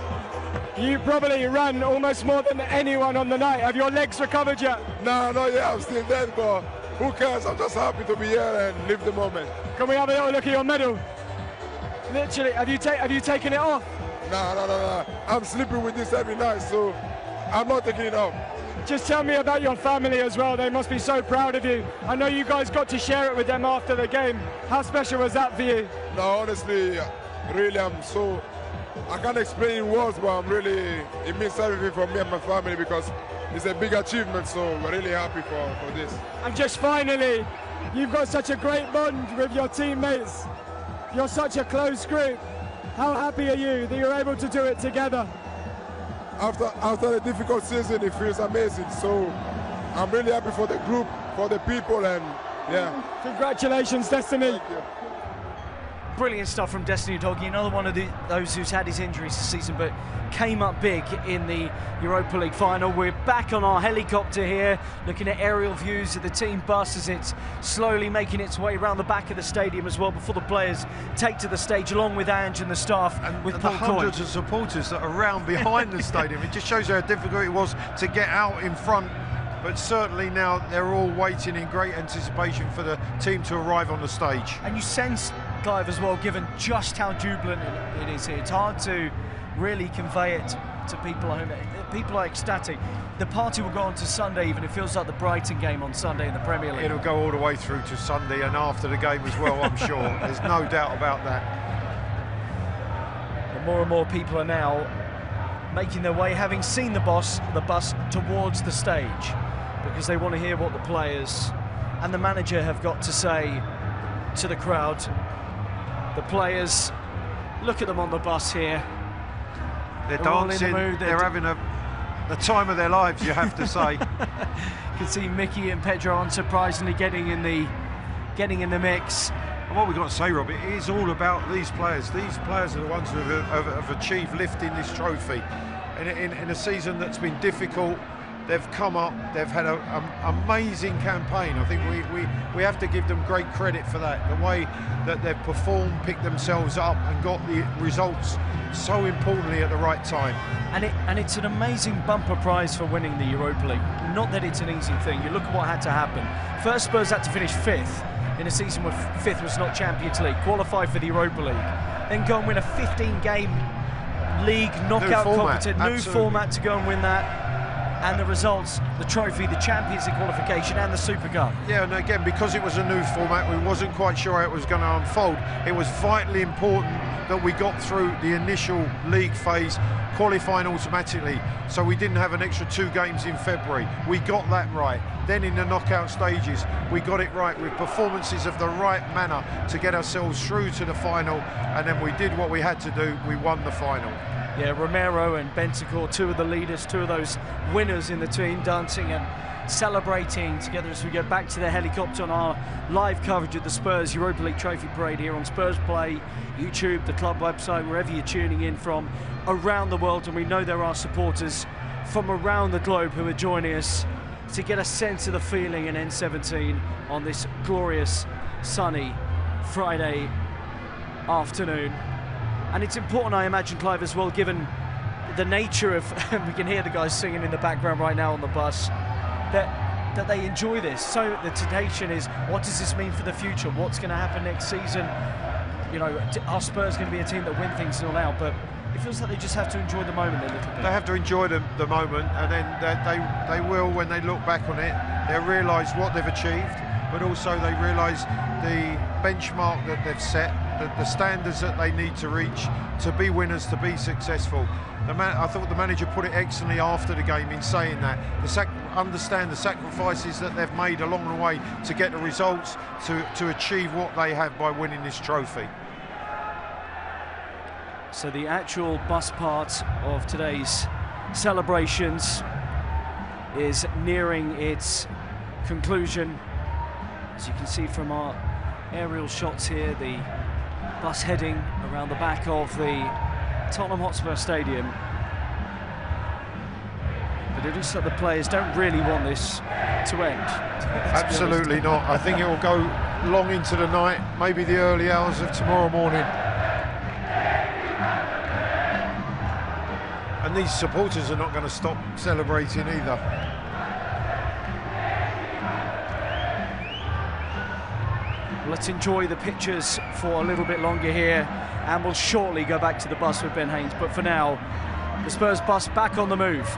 you probably ran almost more than anyone on the night. Have your legs recovered yet?
No, not yet. I'm still dead, but who cares? I'm just happy to be here and live the moment.
Can we have a little look at your medal? Literally, have you taken it off?
No. I'm sleeping with this every night, so I'm not taking it off.
Just tell me about your family as well. They must be so proud of you. I know you guys got to share it with them after the game. How special was that for you?
No, honestly, really, I can't explain in words, but it means everything for me and my family because it's a big achievement, so we're really happy for this.
And just finally, you've got such a great bond with your teammates. You're such a close group. How happy are you that you're able to do it together?
After a difficult season, it feels amazing. So I'm really happy for the group, for the people, and yeah.
Congratulations, Destiny.
Thank you.
Brilliant stuff from Destiny Doggy, another one of those who's had his injuries this season but came up big in the Europa League final. We're back on our helicopter here, looking at aerial views of the team bus as it's slowly making its way around the back of the stadium as well before the players take to the stage along with Ange and the staff and with Paul
the hundreds of supporters that are around behind the stadium. It just shows you how difficult it was to get out in front. But certainly now they're all waiting in great anticipation for the team to arrive on the stage.
And you sense, Clive, as well, given just how jubilant it is here. It's hard to really convey it to people at home. People are ecstatic. The party will go on to Sunday even. It feels like the Brighton game on Sunday in the Premier League.
It'll go all the way through to Sunday and after the game as well, I'm sure. There's no doubt about that.
And more people are now making their way, having seen the bus towards the stage, because they want to hear what the players and the manager have got to say to the crowd. The players, look at them on the bus here.
They're dancing, they're having the time of their lives, you have to say.
You can see Mickey and Pedro unsurprisingly getting in the mix.
And what we've got to say, Rob, it is all about these players. These players are the ones who have achieved lifting this trophy. In a season that's been difficult, they've come up, they've had an amazing campaign. I think we have to give them great credit for that. The way that they've performed, picked themselves up and got the results so importantly at the right time.
And it's an amazing bumper prize for winning the Europa League. Not that it's an easy thing. You look at what had to happen. First, Spurs had to finish 5th in a season where 5th was not Champions League, qualify for the Europa League, then go and win a 15-game league knockout competition, new format to go and win that. And the results, the trophy, the Champions League qualification and the Super Cup.
Yeah, and again, because it was a new format, we wasn't quite sure how it was going to unfold. It was vitally important that we got through the initial league phase, qualifying automatically, so we didn't have an extra 2 games in February. We got that right. Then in the knockout stages, we got it right with performances of the right manner to get ourselves through to the final, and then we did what we had to do, we won the final.
Yeah, Romero and Bentancur, 2 of the leaders, 2 of those winners in the team, dancing and celebrating together as we get back to the helicopter on our live coverage of the Spurs Europa League Trophy Parade here on Spurs Play, YouTube, the club website, wherever you're tuning in from around the world. And we know there are supporters from around the globe who are joining us to get a sense of the feeling in N17 on this glorious, sunny Friday afternoon. And it's important, I imagine, Clive, as well, given the nature of, we can hear the guys singing in the background right now on the bus, that they enjoy this. So the temptation is, what does this mean for the future? What's going to happen next season? You know, are Spurs going to be a team that win things all out? But it feels like they just have to enjoy the moment a little bit.
They have to enjoy the moment, and then they will, when they look back on it, they'll realise what they've achieved, but also they realise the benchmark that they've set. the standards that they need to reach to be winners, to be successful. I thought the manager put it excellently after the game in saying that. Understand the sacrifices that they've made along the way to get the results, to achieve what they have by winning this trophy.
So the actual bus part of today's celebrations is nearing its conclusion. As you can see from our aerial shots here, the bus heading around the back of the Tottenham Hotspur Stadium. But it looks like the players don't really want this to end.
Absolutely not. I think it will go long into the night, maybe the early hours of tomorrow morning. And these supporters are not going to stop celebrating either.
Let's enjoy the pictures for a little bit longer here, and we'll shortly go back to the bus with Ben Haynes. But for now, the Spurs bus back on the move.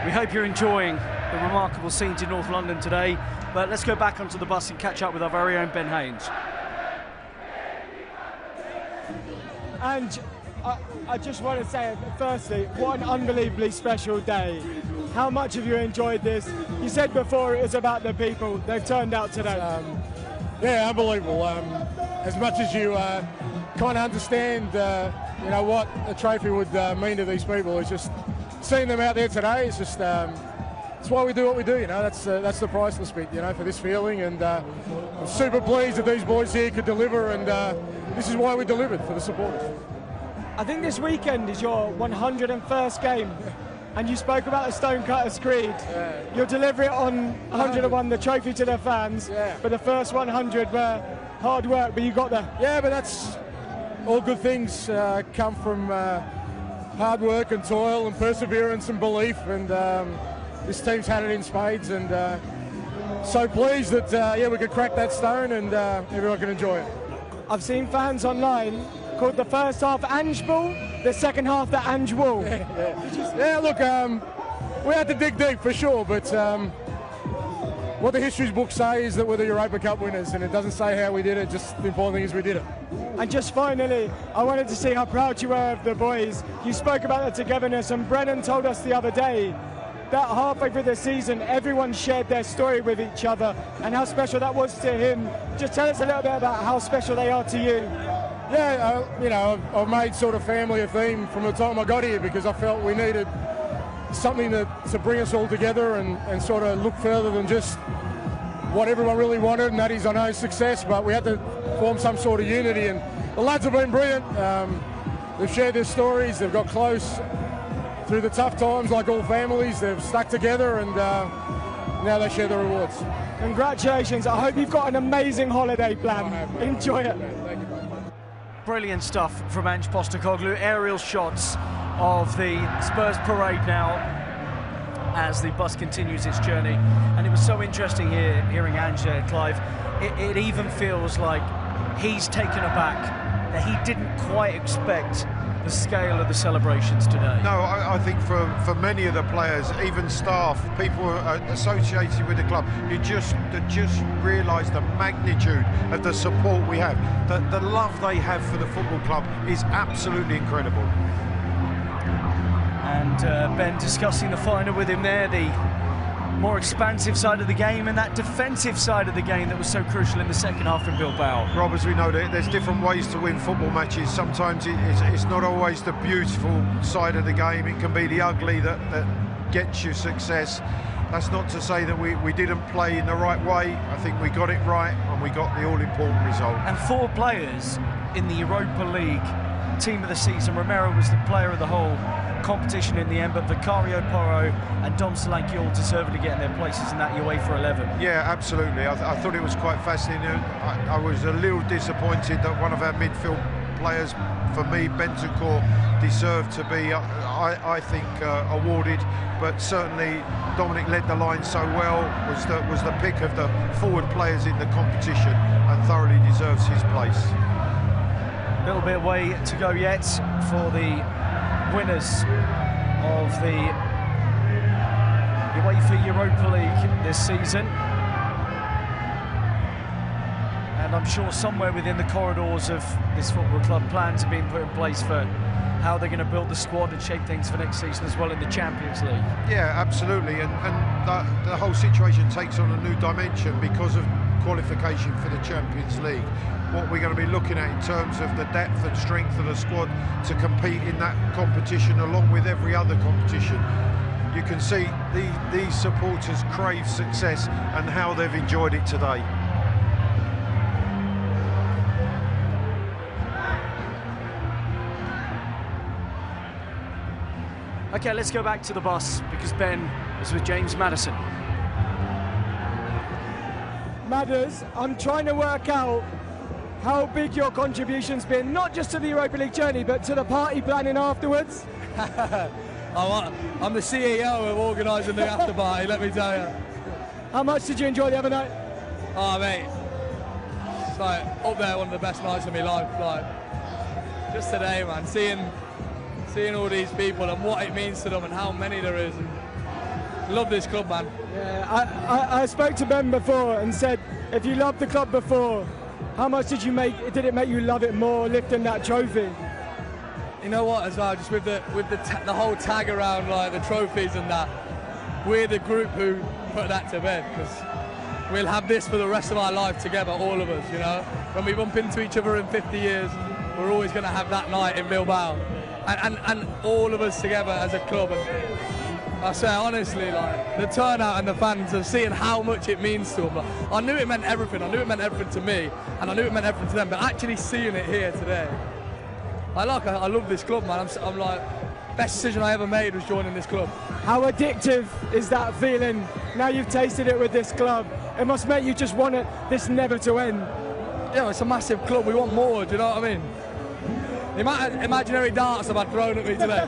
We hope you're enjoying the remarkable scenes in North London today, but let's go back onto the bus and catch up with our very own Ben Haynes.
And I just want to say, firstly, what an unbelievably special day. How much have you enjoyed this? You said before it was about the people. They've turned out today.
Yeah, unbelievable. As much as you kind of understand, you know, what a trophy would mean to these people, it's just seeing them out there today. It's just it's why we do what we do. You know, that's the priceless bit. You know, for this feeling, and I'm super pleased that these boys here could deliver, and this is why we delivered for the supporters.
I think this weekend is your 101st game. And you spoke about the Stonecutters Creed. Yeah. You'll deliver it on 101, the trophy to the fans. Yeah. But the first 100 were hard work, but you got there.
Yeah, but that's all good things come from hard work and toil and perseverance and belief. And this team's had it in spades. And so pleased that yeah, we could crack that stone and everyone can enjoy it.
I've seen fans online called the first half Ange Ball, the second half the Ange Wall.
Yeah, look, we had to dig deep for sure, but what the history books say is that we're the Europa Cup winners, and it doesn't say how we did it, just the important thing is we did it.
And just finally, I wanted to see how proud you were of the boys. You spoke about the togetherness, and Brennan told us the other day that halfway through the season, everyone shared their story with each other, and how special that was to him. Just tell us a little bit about how special they are to you.
Yeah, you know, I've made sort of family a theme from the time I got here because I felt we needed something to bring us all together and sort of look further than just what everyone really wanted, and that is, I know, success, but we had to form some sort of unity, and the lads have been brilliant. They've shared their stories, they've got close through the tough times like all families, they've stuck together, and now they share the rewards.
Congratulations, I hope you've got an amazing holiday planned. Enjoy it.
Brilliant stuff from Ange Postecoglou. Aerial shots of the Spurs parade now as the bus continues its journey. And it was so interesting hearing Ange there, Clive. It even feels like he's taken aback that he didn't quite expect the scale of the celebrations today?
No, I think for many of the players, even staff, people associated with the club, you just realise the magnitude of the support we have. The love they have for the football club is absolutely incredible.
And Ben discussing the final with him there, the more expansive side of the game and that defensive side of the game that was so crucial in the second half in Bilbao.
Rob, as we know, there's different ways to win football matches. Sometimes it's not always the beautiful side of the game. It can be the ugly that gets you success. That's not to say that we didn't play in the right way. I think we got it right and we got the all-important result.
And 4 players in the Europa League team of the season. Romero was the player of the whole competition in the end, but Vicario Porro and Dom Solanke all deservedly getting their places in that UEFA 11.
Yeah, absolutely. I thought it was quite fascinating. I was a little disappointed that one of our midfield players, for me, Bentancur, deserved to be, I think, awarded. But certainly Dominic led the line so well, was the pick of the forward players in the competition, and thoroughly deserves his place.
A little bit way to go yet for the winners of the UEFA Europa League this season, and I'm sure somewhere within the corridors of this football club plans are being put in place for how they're going to build the squad and shape things for next season as well in the Champions League.
Yeah, absolutely, and the whole situation takes on a new dimension because of qualification for the Champions League. What we're going to be looking at in terms of the depth and strength of the squad to compete in that competition along with every other competition. You can see these supporters crave success and how they've enjoyed it today.
Okay, let's go back to the bus because Ben is with James Maddison.
Madders, I'm trying to work out how big your contribution's been, not just to the Europa League journey, but to the party planning afterwards.
I'm the CEO of organising the after party, let me tell you.
How much did you enjoy the other night?
Oh, mate, it's like up there, one of the best nights of my life. Like, just today, man, seeing all these people and what it means to them and how many there is. And love this club, man.
Yeah, I spoke to Ben before and said, if you loved the club before, how much did it make you love it more, lifting that trophy?
You know what, as well, just with the whole tag around like the trophies and that, we're the group who put that to bed, because we'll have this for the rest of our life together, all of us, you know. When we bump into each other in 50 years, we're always going to have that night in Bilbao, and all of us together as a club. And I say honestly, like the turnout and the fans are seeing how much it means to them. Like, I knew it meant everything. I knew it meant everything to me, and I knew it meant everything to them. But actually seeing it here today, I love this club, man. I'm like, best decision I ever made was joining this club.
How addictive is that feeling? Now you've tasted it with this club, it must make you just want this never to end.
Yeah, it's a massive club. We want more. Do you know what I mean? The amount of imaginary darts I've had thrown at me today.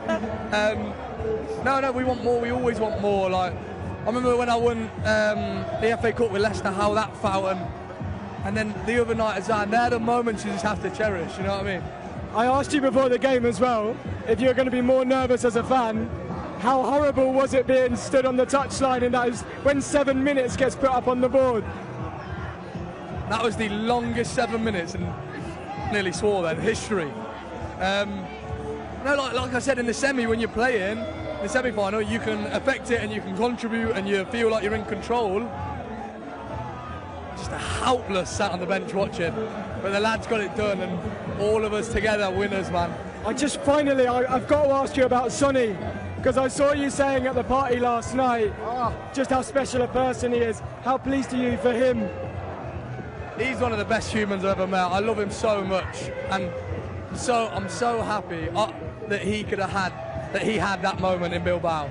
No, we want more. We always want more. Like, I remember when I won the FA Cup with Leicester, how that felt, and then the other night as well. They're the moments you just have to cherish. You know what I mean?
I asked you before the game as well if you're going to be more nervous as a fan. How horrible was it being stood on the touchline in those when 7 minutes gets put up on the board?
That was the longest 7 minutes, and nearly swore then, history. No, like I said, in the semi, when you're playing, the semi-final, you can affect it and you can contribute and you feel like you're in control. Just a helpless sat on the bench watching, but the lads got it done, and all of us together winners, man.
I've got to ask you about Sonny, because I saw you saying at the party last night just how special a person he is. How pleased are you for him?
He's one of the best humans I've ever met. I love him so much, and I'm so happy that he had that moment in Bilbao,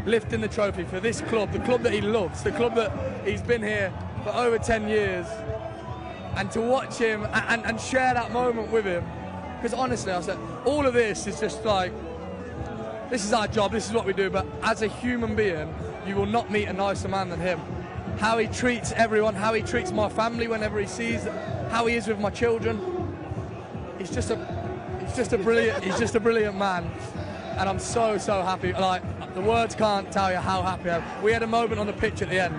lifting the trophy for this club, the club that he loves, the club that he's been here for over 10 years, and to watch him and share that moment with him. Because honestly, I said, all of this is just like, this is our job, this is what we do, but as a human being, you will not meet a nicer man than him. How he treats everyone, how he treats my family whenever he sees, how he is with my children. he's just a brilliant man, and I'm so happy. Like, the words can't tell you how happy I am. We had a moment on the pitch at the end,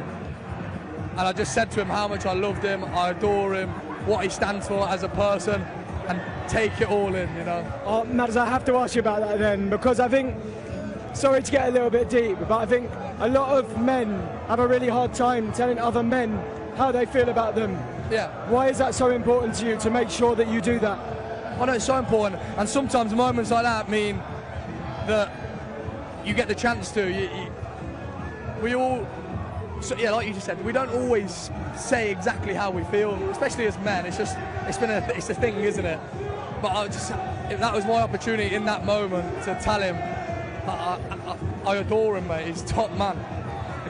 and I just said to him how much I loved him, I adore him, what he stands for as a person, and take it all in, you know.
Oh, Mads, I have to ask you about that then, because I think, sorry to get a little bit deep, but I think a lot of men have a really hard time telling other men how they feel about them.
Yeah.
Why is that so important to you to make sure that you do that?
I know it's so important, and sometimes moments like that mean that you get the chance to. We all, so, yeah, like you just said, we don't always say exactly how we feel, especially as men. It's a thing, isn't it? But that was my opportunity in that moment to tell him I adore him, mate. He's top man.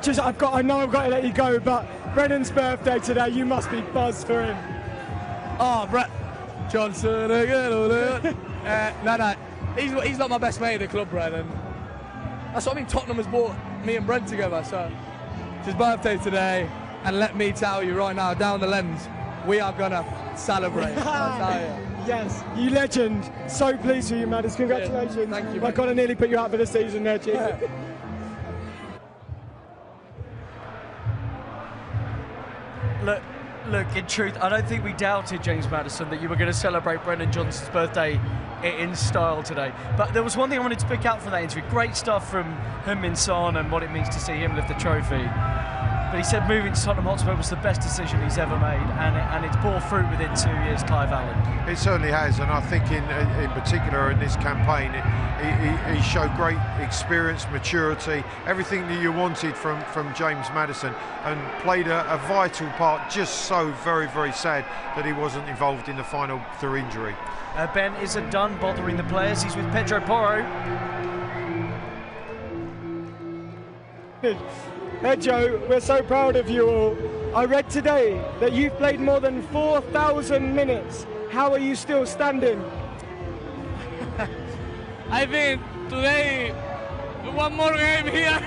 I know I've got to let you go, but Brennan's birthday today, you must be buzzed for him.
Oh, Brett Johnson again. No, he's not my best mate at the club, Brennan. That's what I mean. Tottenham has brought me and Brent together, so it's his birthday today, and let me tell you right now, down the lens, we are gonna celebrate. I tell you.
Yes, you legend. So pleased for you, Mads. Congratulations.
Yeah, thank you.
I kind of nearly put you out for the season there, Chief.
Yeah.
Look, in truth, I don't think we doubted, James Maddison, that you were going to celebrate Brendan Johnson's birthday in style today. But there was one thing I wanted to pick out from that interview. Great stuff from Heung-min Son and what it means to see him lift the trophy. But he said moving to Tottenham Hotspur was the best decision he's ever made, and it's bore fruit within 2 years, Clive Allen.
It certainly has, and I think in particular in this campaign, he showed great experience, maturity, everything that you wanted from James Maddison, and played a vital part. Just so very, very sad that he wasn't involved in the final through injury.
Ben isn't done bothering the players. He's with Pedro Porro.
Hey Joe, we're so proud of you all. I read today that you've played more than 4,000 minutes. How are you still standing?
I think today, one more game here.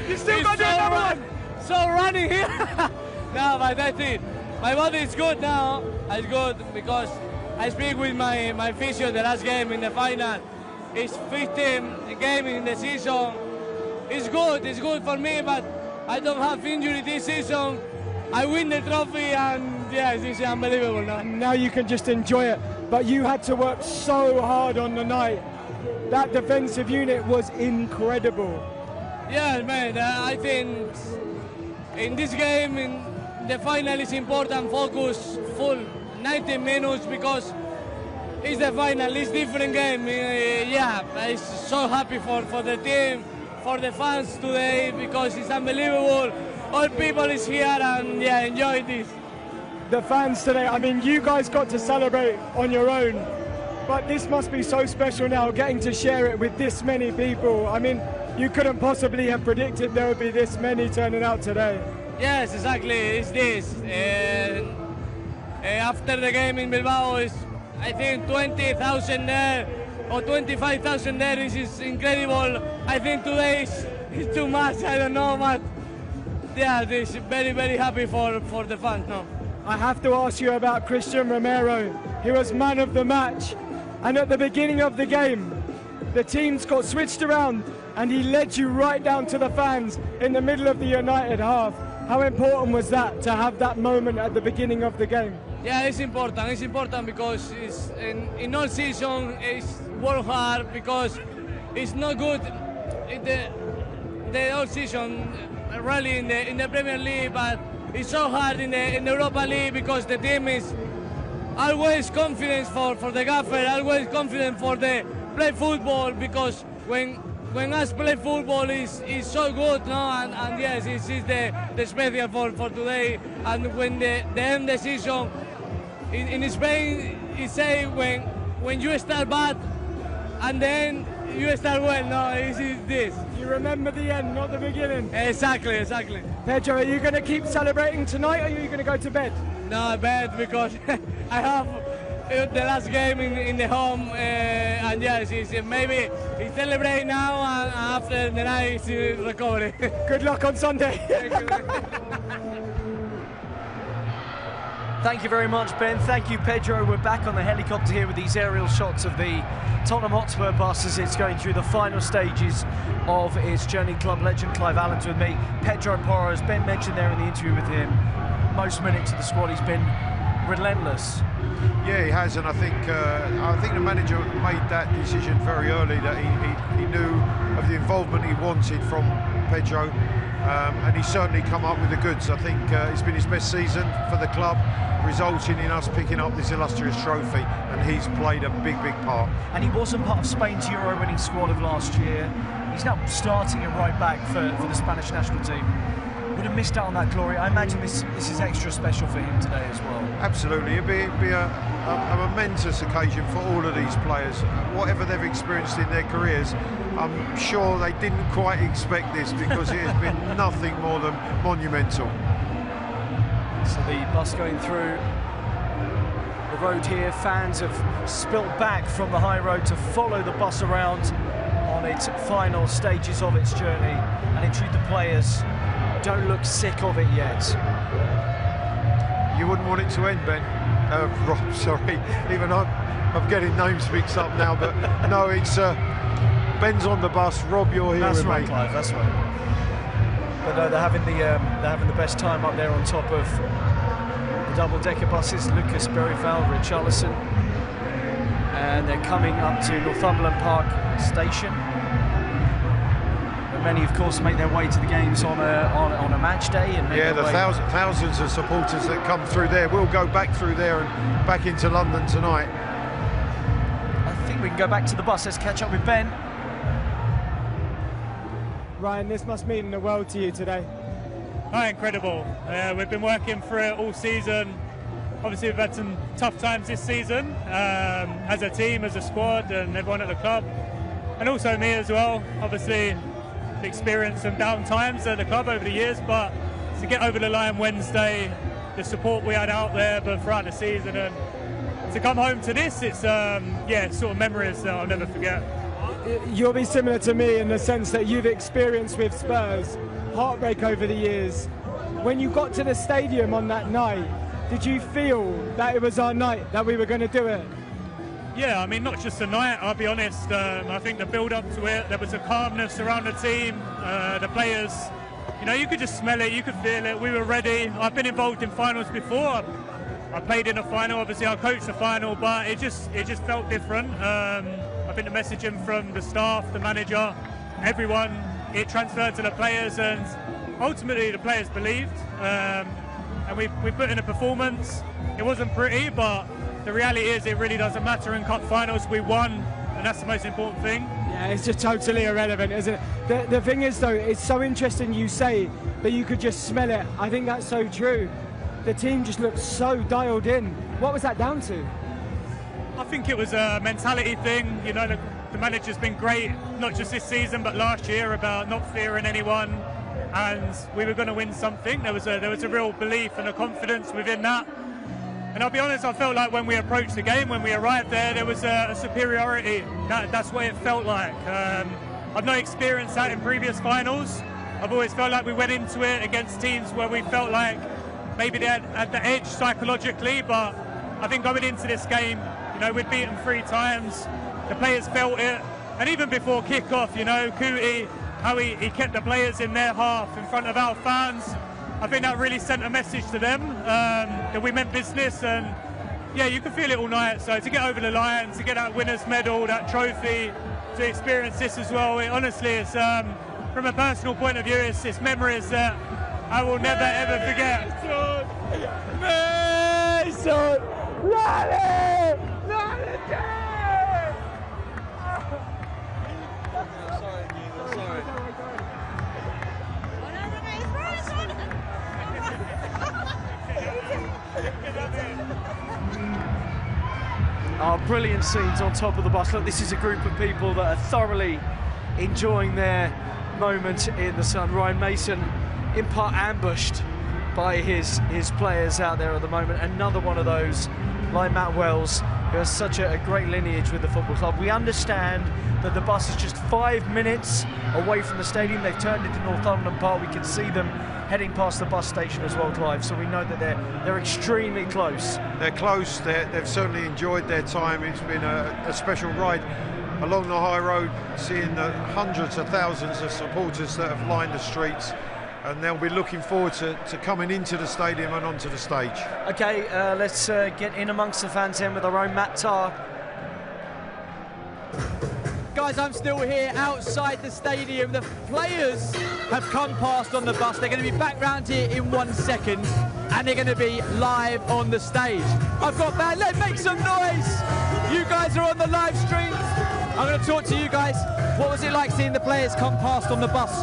You still got another one?
So running here. No, but I think my body is good now. It's good because I speak with my physio the last game in the final. It's 15th game in the season. It's good for me, but I don't have injury this season. I win the trophy, and yeah, this is unbelievable now.
And now you can just enjoy it, but you had to work so hard on the night. That defensive unit was incredible.
Yeah, man, I think in this game, in the final, is important focus full 90 minutes because it's the final, it's different game. Yeah, I'm so happy for the team, for the fans today, because it's unbelievable. All people is here, and yeah, enjoy this.
The fans today, I mean, you guys got to celebrate on your own, but this must be so special now, getting to share it with this many people. I mean, you couldn't possibly have predicted there would be this many turning out today.
Yes, exactly, it's this. After the game in Bilbao, is I think 20,000 there, or 25,000 there. This is incredible. I think today is too much, I don't know, but yeah, this is very, very happy for the fans now.
I have to ask you about Christian Romero. He was man of the match, and at the beginning of the game, the teams got switched around and he led you right down to the fans in the middle of the United half. How important was that, to have that moment at the beginning of the game?
Yeah, it's important. It's important because it's in all season it's work hard, because it's not good in the whole season really in the Premier League, but it's so hard in the Europa League because the team is always confident for the gaffer, always confident for the play football, because when us play football is so good, no, and yes, this is the special for today. And when the end decision in Spain is say when you start bad and then you start well, no, it is this.
You remember the end, not the beginning.
Exactly.
Pedro, are you going to keep celebrating tonight, or are you going to go to bed?
No, bed, because I have the last game in the home, and yes, maybe he celebrate now, and after the night he's recovery.
Good luck on Sunday.
Thank you very much, Ben. Thank you, Pedro. We're back on the helicopter here with these aerial shots of the Tottenham Hotspur bus as it's going through the final stages of its journey. Club legend Clive Allen's with me. Pedro Porro, as Ben mentioned there in the interview with him, most minutes of the squad, he's been relentless.
Yeah, he has, and I think the manager made that decision very early, that he knew of the involvement he wanted from Pedro, and he's certainly come up with the goods. I think it's been his best season for the club, resulting in us picking up this illustrious trophy, and he's played a big part.
And he wasn't part of Spain's Euro-winning squad of last year. He's now starting at right back for the Spanish national team. Would have missed out on that glory. I imagine this is extra special for him today as well.
Absolutely, it'd be a momentous occasion for all of these players. Whatever they've experienced in their careers, I'm sure they didn't quite expect this, because it has been nothing more than monumental.
So the bus going through the road here, fans have spilt back from the high road to follow the bus around on its final stages of its journey, and in truth the players don't look sick of it yet.
You wouldn't want it to end, Ben. Rob, sorry. Even I'm getting names mixed up now, but no, it's Ben's on the bus. Rob, you're here with me.
Clive, that's right. But no, they're having the best time up there on top of the double-decker buses. Lucas Berryvale, Richarlison, and they're coming up to Northumberland Park Station. Many, of course, make their way to the games on a match day. And
yeah, the thousands of supporters that come through there will go back through there and back into London tonight.
I think we can go back to the bus. Let's catch up with Ben.
Ryan, this must mean the world to you today.
Oh, incredible. We've been working for it all season. Obviously, we've had some tough times this season as a team, as a squad, and everyone at the club. And also me as well. Obviously, experienced some down times at the club over the years, but to get over the line Wednesday, the support we had out there but throughout the season, and to come home to this, it's sort of memories that I'll never forget.
You'll be similar to me in the sense that you've experienced with Spurs heartbreak over the years. When you got to the stadium on that night, did you feel that it was our night, that we were going to do it?
Yeah, I mean, not just the night, I'll be honest. I think the build-up to it, there was a calmness around the team, the players. You know, you could just smell it, you could feel it. We were ready. I've been involved in finals before. I played in a final, obviously I coached the final, but it just felt different. I think the messaging from the staff, the manager, everyone, it transferred to the players, and ultimately the players believed. And we put in a performance. It wasn't pretty, but the reality is it really doesn't matter. In cup finals we won, and that's the most important thing.
Yeah, it's just totally irrelevant, isn't it? The thing is though, it's so interesting you say that you could just smell it. I think that's so true. The team just looked so dialed in. What was that down to?
I think it was a mentality thing. You know, the manager's been great, not just this season but last year, about not fearing anyone, and we were going to win something. There was a real belief and a confidence within that. And I'll be honest, I felt like when we approached the game, when we arrived there was a superiority. That's what it felt like. I've not experienced that in previous finals. I've always felt like we went into it against teams where we felt like maybe they had the edge psychologically, but I think going into this game, you know, we'd beaten 3 times. The players felt it. And even before kick-off, you know, Kuti, how he kept the players in their half in front of our fans. I think that really sent a message to them that we meant business, and yeah, you can feel it all night. So to get over the line, to get that winner's medal, that trophy, to experience this as well, honestly, it's from a personal point of view, it's memories that I will never ever forget.
Mason, rally!
Brilliant scenes on top of the bus. Look, this is a group of people that are thoroughly enjoying their moment in the sun. Ryan Mason, in part ambushed by his players out there at the moment. Another one of those, like Matt Wells, who has such a great lineage with the football club. We understand that the bus is just 5 minutes away from the stadium. They've turned into Northumberland Park. We can see them heading past the bus station as well, Clive. So we know that they're extremely close.
They're close. They've certainly enjoyed their time. It's been a special ride along the high road, seeing the hundreds of thousands of supporters that have lined the streets, and they'll be looking forward to coming into the stadium and onto the stage.
Okay, let's get in amongst the fans then with our own Matt Tarr.
Guys, I'm still here outside the stadium. The players have come past on the bus. They're going to be back round here in 1 second, and they're going to be live on the stage. I've got band. Let's make some noise. You guys are on the live stream. I'm going to talk to you guys. What was it like seeing the players come past on the bus?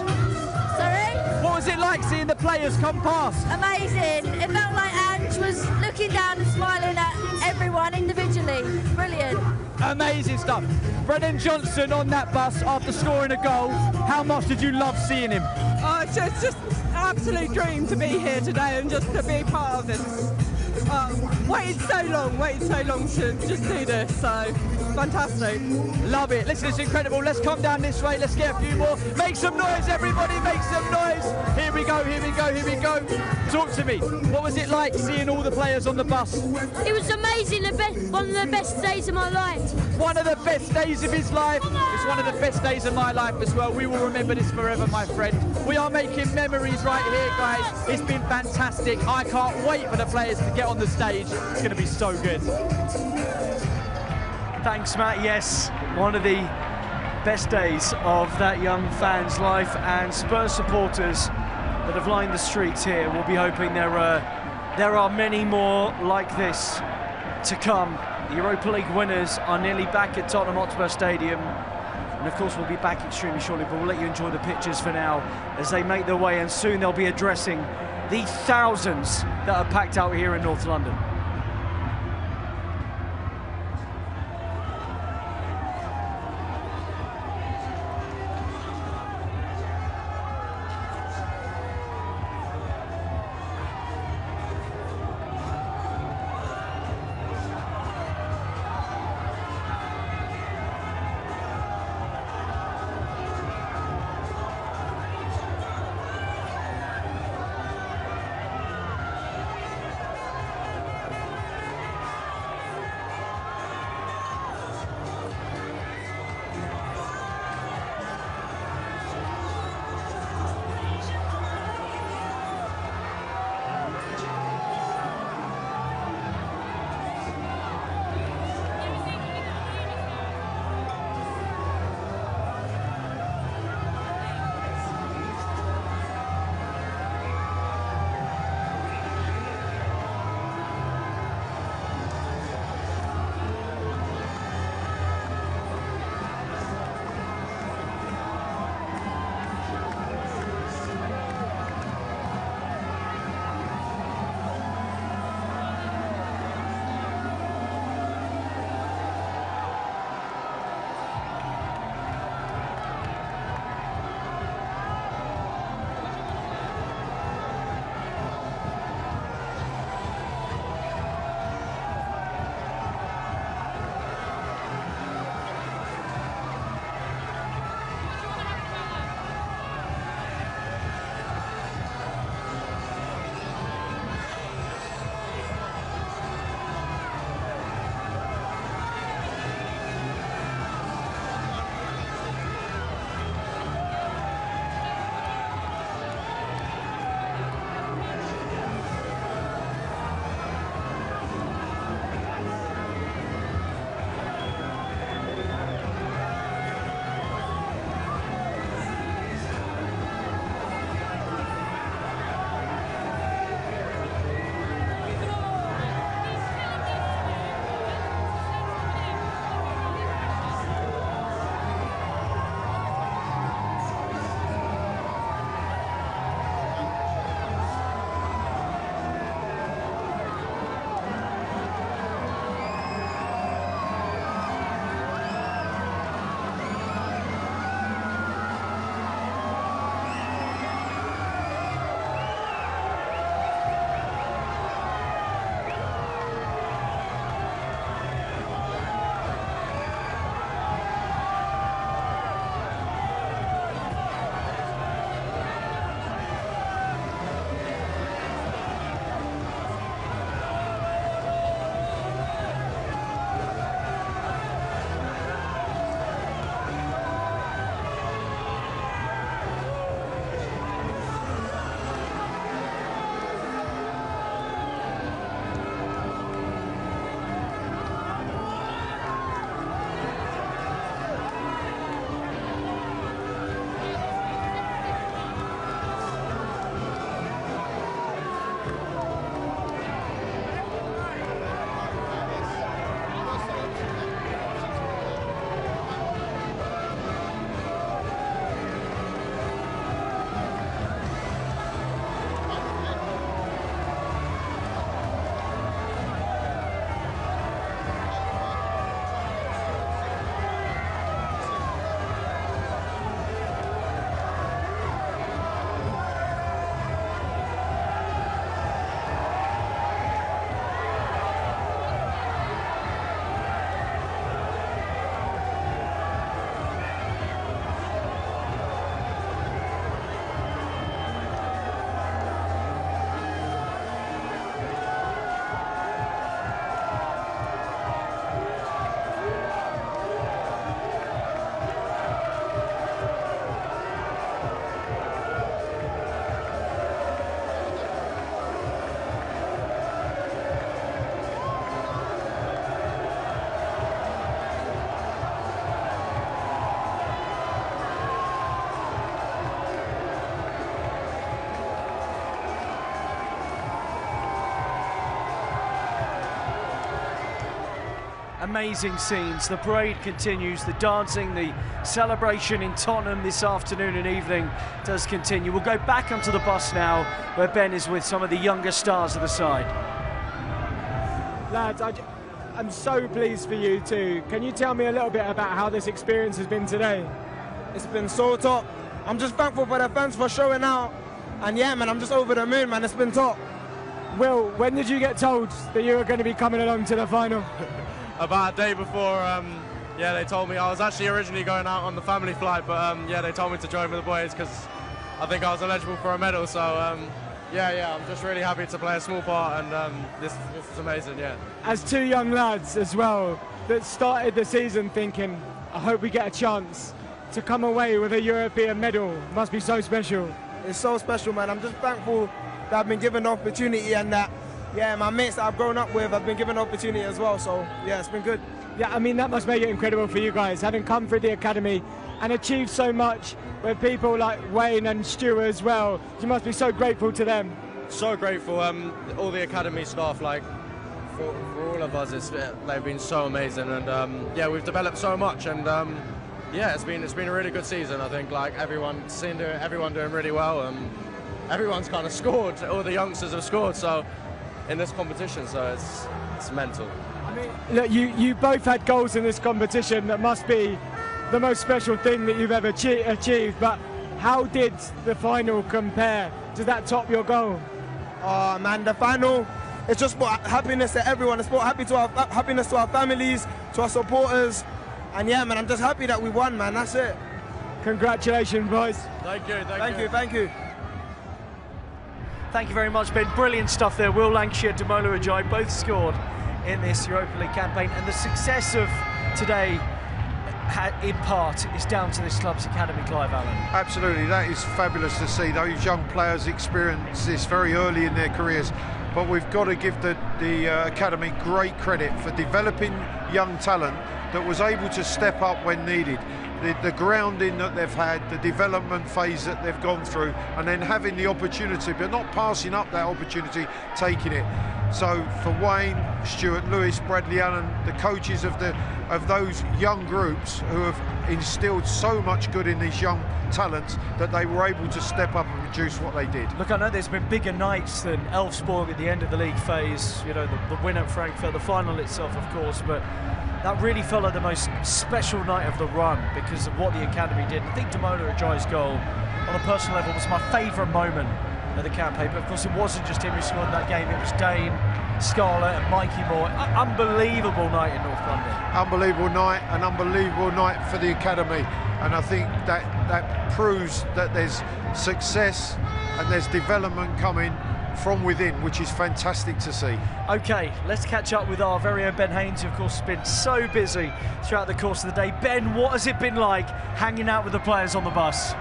Sorry?
What was it like seeing the players come past?
Amazing. It felt like Ange was looking down and smiling at everyone individually. Brilliant.
Amazing stuff. Brennan Johnson on that bus after scoring a goal. How much did you love seeing him?
Oh, it's just an absolute dream to be here today and just to be part of this. Waited so long to just do this, so fantastic.
Love it. Listen, it's incredible. Let's come down this way. Let's get a few more. Make some noise, everybody. Make some noise. Here we go, here we go, here we go. Talk to me. What was it like seeing all the players on the bus?
It was amazing. One of the best days of my life.
One of the best days of his life. It's one of the best days of my life as well. We will remember this forever, my friend. We are making memories right here, guys. It's been fantastic. I can't wait for the players to get on the stage. It's going to be so good.
Thanks, Matt. Yes, one of the best days of that young fan's life, and Spurs supporters that have lined the streets here will be hoping there are many more like this to come. The Europa League winners are nearly back at Tottenham Hotspur Stadium, and of course we'll be back extremely shortly, but we'll let you enjoy the pictures for now as they make their way, and soon they'll be addressing the thousands that are packed out here in North London. Amazing scenes. The parade continues, the dancing, the celebration in Tottenham this afternoon and evening does continue. We'll go back onto the bus now, where Ben is with some of the younger stars of the side.
Lads, I'm so pleased for you too. Can you tell me a little bit about how this experience has been today?
It's been so top. I'm just thankful for the fans for showing out. And yeah, man, I'm just over the moon, man. It's been top.
Will, when did you get told that you were going to be coming along to the final?
About a day before, yeah, they told me. I was actually originally going out on the family flight, but yeah, they told me to join with the boys because I think I was eligible for a medal. So yeah, I'm just really happy to play a small part, and this is amazing, yeah.
As two young lads as well that started the season thinking, I hope we get a chance to come away with a European medal, must be so special.
It's so special, man. I'm just thankful that I've been given the opportunity, and that, yeah, my mates that I've grown up with have been given the opportunity as well. So yeah, it's been good.
Yeah, I mean, that must make it incredible for you guys, having come through the academy and achieved so much with people like Wayne and Stu as well. You must be so grateful to them.
So grateful, all the academy staff, like for all of us, they've been so amazing, and yeah, we've developed so much, and yeah, it's been a really good season. I think like everyone doing really well. Everyone's kind of scored. All the youngsters have scored. So in this competition, so it's mental.
I mean, look, you both had goals in this competition. That must be the most special thing that you've ever achieved. But how did the final compare? Does that top your goal?
Oh man, the final, it's just brought happiness to everyone. It's brought happiness to our families, to our supporters. And yeah, man, I'm just happy that we won, man. That's it.
Congratulations, boys.
Thank you.
Thank you.
Thank you very much, Ben. Brilliant stuff there. Will Lancashire, Damola Ajayi both scored in this Europa League campaign, and the success of today, in part, is down to this club's academy, Clive Allen.
Absolutely, that is fabulous to see. Those young players experience this very early in their careers, but we've got to give the academy great credit for developing young talent that was able to step up when needed. The grounding that they've had, the development phase that they've gone through, and then having the opportunity, but not passing up that opportunity, taking it. So for Wayne, Stuart Lewis, Bradley Allen, the coaches of those young groups who have instilled so much good in these young talents, that they were able to step up and produce what they did.
Look, I know there's been bigger nights than Elfsborg at the end of the league phase, you know, the win at Frankfurt, the final itself, of course, but that really felt like the most special night of the run because of what the academy did. I think Damola Ajayi's goal, on a personal level, was my favourite moment of the campaign. But of course, it wasn't just him who scored that game. It was Dane, Scarlett, and Mikey Moore. Unbelievable night in North London.
Unbelievable night, an unbelievable night for the academy. And I think that proves that there's success and there's development coming from within, which is fantastic to see.
Okay, let's catch up with our very own Ben Haynes, who of course has been so busy throughout the course of the day. Ben, what has it been like hanging out with the players on the bus?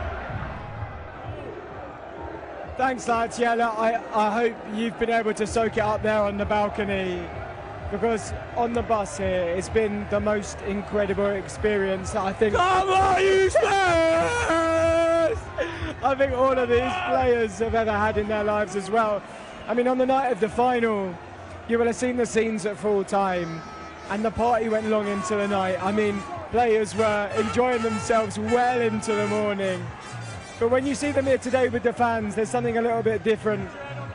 Thanks, lads. Yeah, look, I hope you've been able to soak it up there on the balcony, because on the bus here, it's been the most incredible experience that I think... Come on, you Spurs! I think all of these players have ever had in their lives as well. I mean, on the night of the final, you will have seen the scenes at full time, and the party went long into the night. I mean, players were enjoying themselves well into the morning. But when you see them here today with the fans, there's something a little bit different.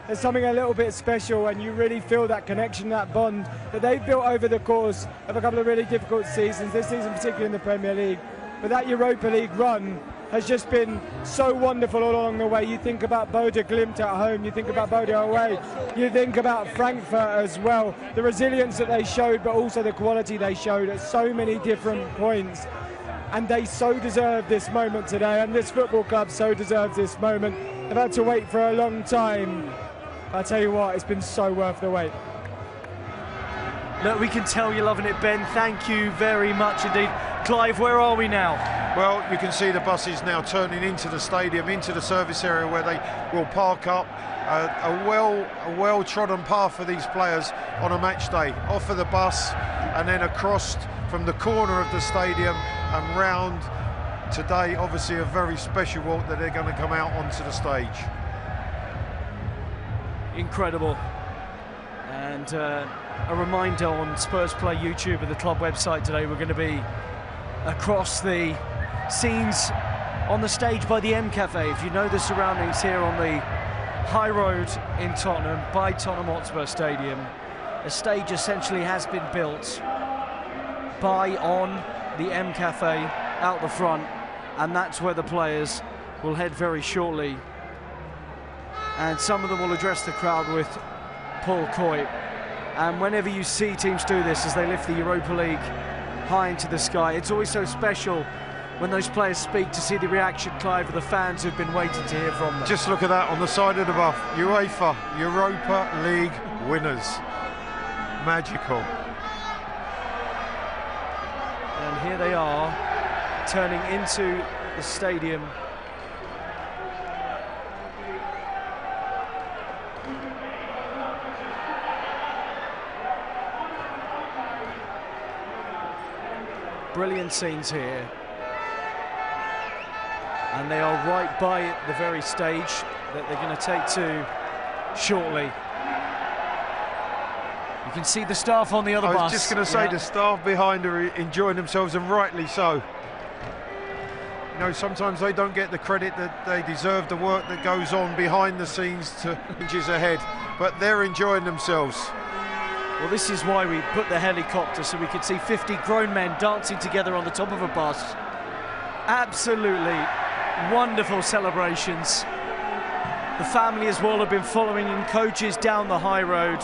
There's something a little bit special, and you really feel that connection, that bond that they've built over the course of a couple of really difficult seasons, this season particularly in the Premier League. But that Europa League run has just been so wonderful all along the way. You think about Bodø Glimt at home, you think about Bodø away, you think about Frankfurt as well. The resilience that they showed, but also the quality they showed at so many different points. And they so deserve this moment today, and this football club so deserves this moment. They've had to wait for a long time. I tell you what, it's been so worth the wait.
Look, we can tell you're loving it, Ben. Thank you very much indeed. Clive, where are we now?
Well, you can see the buses now turning into the stadium, into the service area where they will park up. A well-trodden path for these players on a match day. Off of the bus and then across from the corner of the stadium and round. Today, obviously, a very special walk that they're going to come out onto the stage.
Incredible. And a reminder on Spurs Play YouTube and the club website today, we're going to be across the scenes on the stage by the M Cafe. If you know the surroundings here on the High Road in Tottenham by Tottenham Hotspur Stadium, a stage essentially has been built on the M Cafe out the front, and that's where the players will head very shortly. And some of them will address the crowd with Paul Coy. And whenever you see teams do this, as they lift the Europa League high into the sky, it's always so special when those players speak, to see the reaction, Clive, of the fans who've been waiting to hear from them.
Just look at that on the side of the buff. UEFA Europa League winners. Magical.
And here they are, turning into the stadium. Brilliant scenes here. And they are right by the very stage that they're going to take to shortly. You can see the staff on the other bus.
I was just going to say, the staff behind are enjoying themselves, and rightly so. You know, sometimes they don't get the credit that they deserve, the work that goes on behind the scenes to inches ahead, but they're enjoying themselves.
Well, this is why we put the helicopter, so we could see 50 grown men dancing together on the top of a bus. Absolutely wonderful celebrations. The family as well have been following in coaches down the high road.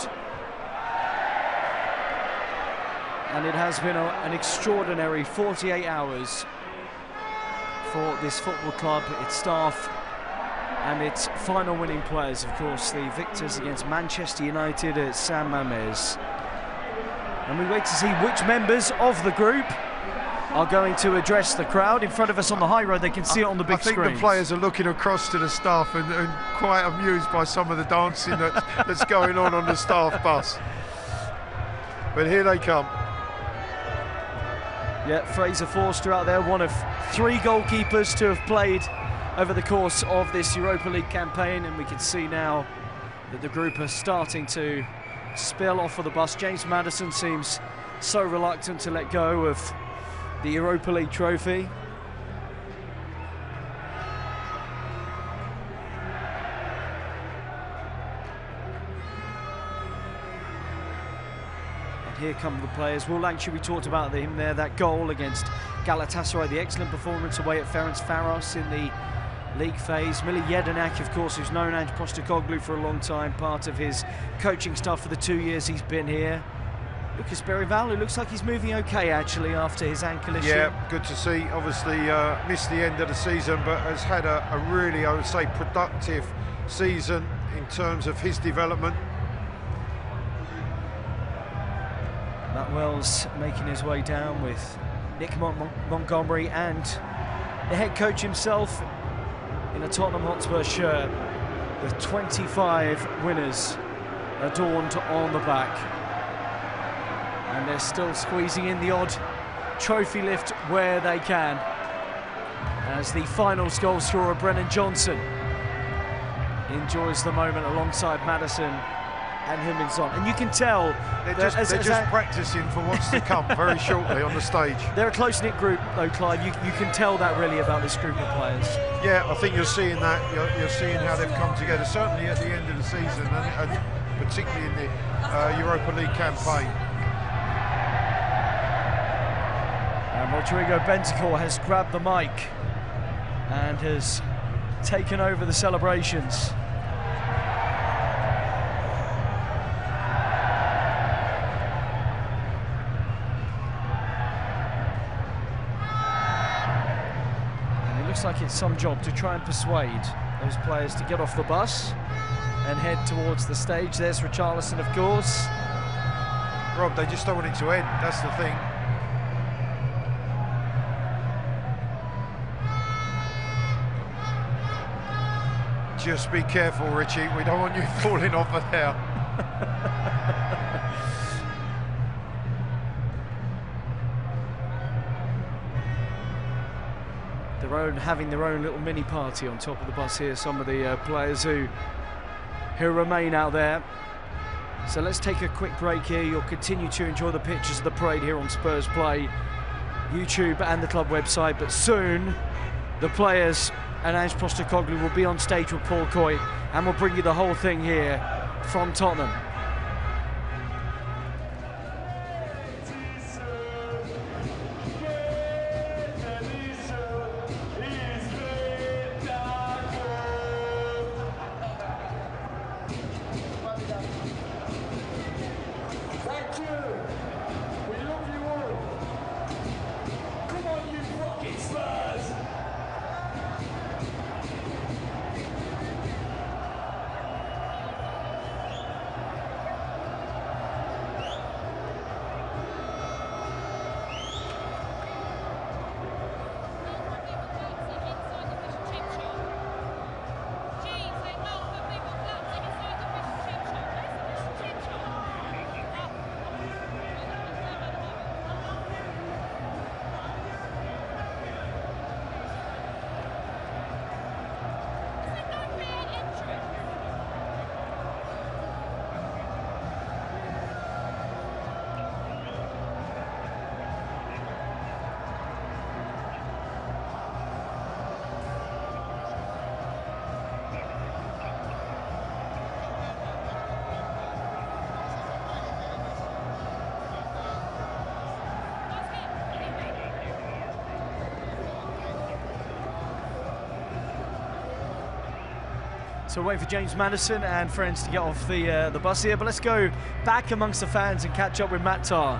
And it has been an extraordinary 48 hours for this football club, its staff and its final winning players, of course, the victors against Manchester United at San Mamés. And we wait to see which members of the group are going to address the crowd. In front of us on the high road, they can see it on the big screen.
I think the players are looking across to the staff and quite amused by some of the dancing that's going on the staff bus. But here they come.
Yeah, Fraser Forster out there, one of 3 goalkeepers to have played over the course of this Europa League campaign, and we can see now that the group are starting to spill off of the bus. James Maddison seems so reluctant to let go of the Europa League trophy. Here come the players. Will Lancashire, we talked about him there, that goal against Galatasaray, the excellent performance away at Ferencvaros in the league phase. Mili Jedinak, of course, who's known Ange Postecoglou for a long time, part of his coaching staff for the 2 years he's been here. Lucas Berrival, who looks like he's moving okay, actually, after his ankle issue.
Yeah, good to see. Obviously missed the end of the season, but has had a really, I would say, productive season in terms of his development.
Matt Wells making his way down with Nick Montgomery and the head coach himself in a Tottenham Hotspur shirt with 25 winners adorned on the back. And they're still squeezing in the odd trophy lift where they can, as the final goal scorer Brennan Johnson enjoys the moment alongside Maddison and Hummins-on. And you can tell
they're just practicing for what's to come very shortly on the stage.
They're a close-knit group though, Clive. You can tell that really about this group of players.
Yeah, I think you're seeing that. You're seeing how they've come together, certainly at the end of the season, and particularly in the Europa League campaign.
And Rodrigo Bentancur has grabbed the mic and has taken over the celebrations. Like it's some job to try and persuade those players to get off the bus and head towards the stage. There's Richarlison, of course.
Rob, they just don't want it to end, that's the thing. Just be careful, Richie, we don't want you falling off of there.
Having their own little mini party on top of the bus here. Some of the players who remain out there. So let's take a quick break here. You'll continue to enjoy the pictures of the parade here on Spurs Play, YouTube and the club website, but soon the players and Ange Postecoglou will be on stage with Paul Coy, and we'll bring you the whole thing here from Tottenham. So wait for James Maddison and friends to get off the bus here, but let's go back amongst the fans and catch up with Matt Tarr.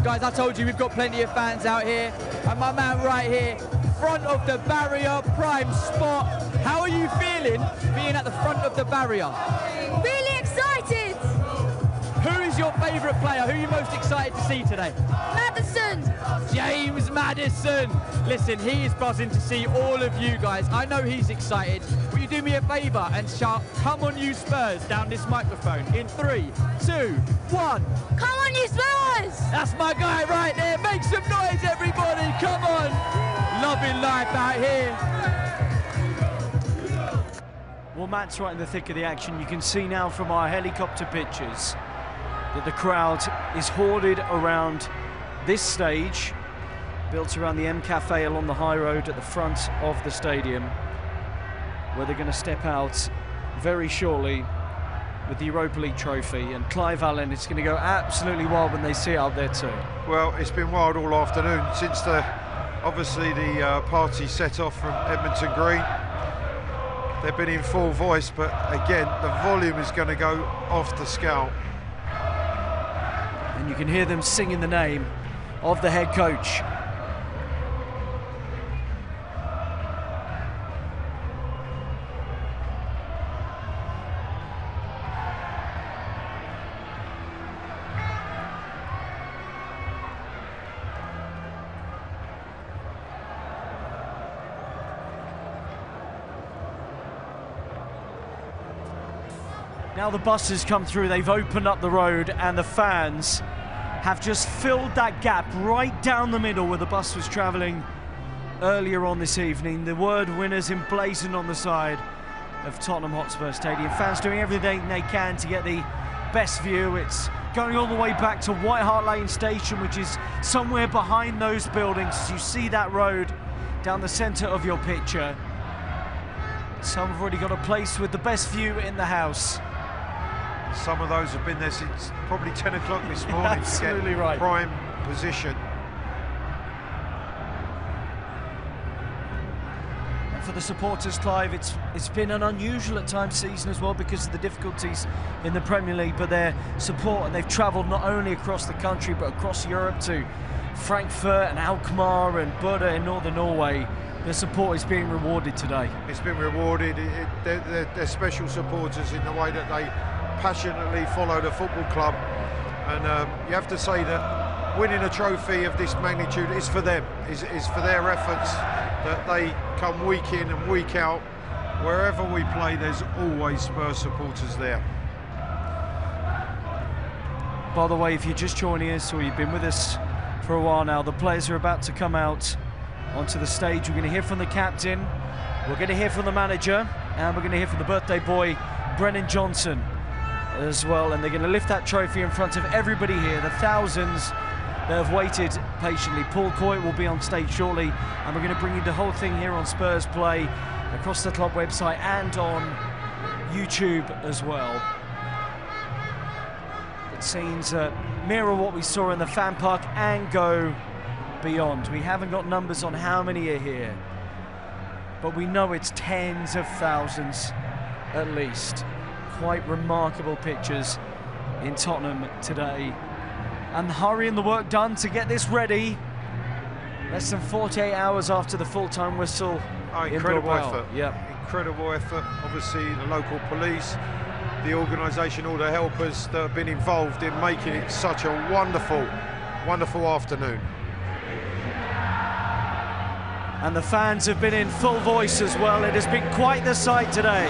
Guys, I told you we've got plenty of fans out here, and my man right here, front of the barrier, prime spot. How are you feeling being at the front of the barrier?
Really excited!
Who is your favourite player? Who are you most excited to see today?
Maddison!
James Maddison! Listen, he is buzzing to see all of you guys. I know he's excited. Will you do me a favour and shout, "Come on you Spurs," down this microphone in 3, 2, 1.
Come on you Spurs!
That's my guy right there. Make some noise, everybody. Come on. Loving life out here.
Well, Matt's right in the thick of the action. You can see now from our helicopter pictures that the crowd is hoarded around this stage, built around the M Cafe along the high road at the front of the stadium, where they're going to step out very shortly with the Europa League trophy. And Clive Allen is going to go absolutely wild when they see it up there too.
Well, it's been wild all afternoon since obviously the party set off from Edmonton Green. They've been in full voice, but again, the volume is going to go off the scale.
And you can hear them singing the name of the head coach. Now the buses come through, they've opened up the road, and the fans have just filled that gap right down the middle where the bus was travelling earlier on this evening. The word winners emblazoned on the side of Tottenham Hotspur Stadium. Fans doing everything they can to get the best view. It's going all the way back to White Hart Lane Station, which is somewhere behind those buildings. You see that road down the centre of your picture. Some have already got a place with the best view in the house.
Some of those have been there since probably 10 o'clock this morning.
Absolutely
to get
right.
Prime position.
And for the supporters, Clive, it's been an unusual at times season as well because of the difficulties in the Premier League, but their support, and they've travelled not only across the country but across Europe to Frankfurt and Alkmaar and Buda in northern Norway. Their support is being rewarded today.
It's been rewarded. They're special supporters in the way that they passionately follow the football club, and you have to say that winning a trophy of this magnitude is for them, is for their efforts, that they come week in and week out. Wherever we play, there's always Spurs supporters there.
By the way, if you're just joining us or you've been with us for a while now, the players are about to come out onto the stage. We're going to hear from the captain, we're going to hear from the manager, and we're going to hear from the birthday boy, Brennan Johnson. as well, and they're going to lift that trophy in front of everybody here, the thousands that have waited patiently. Paul Coy will be on stage shortly, and we're going to bring you the whole thing here on Spurs Play, across the club website and on YouTube as well. The scenes mirror what we saw in the fan park and go beyond. We haven't got numbers on how many are here, but we know it's tens of thousands at least. Quite remarkable pictures in Tottenham today, and hurrying the work done to get this ready. Less than 48 hours after the full-time whistle.
Incredible effort.
Yep.
Incredible effort. Obviously, the local police, the organisation, all the helpers that have been involved in making it such a wonderful, wonderful afternoon.
And the fans have been in full voice as well. It has been quite the sight today.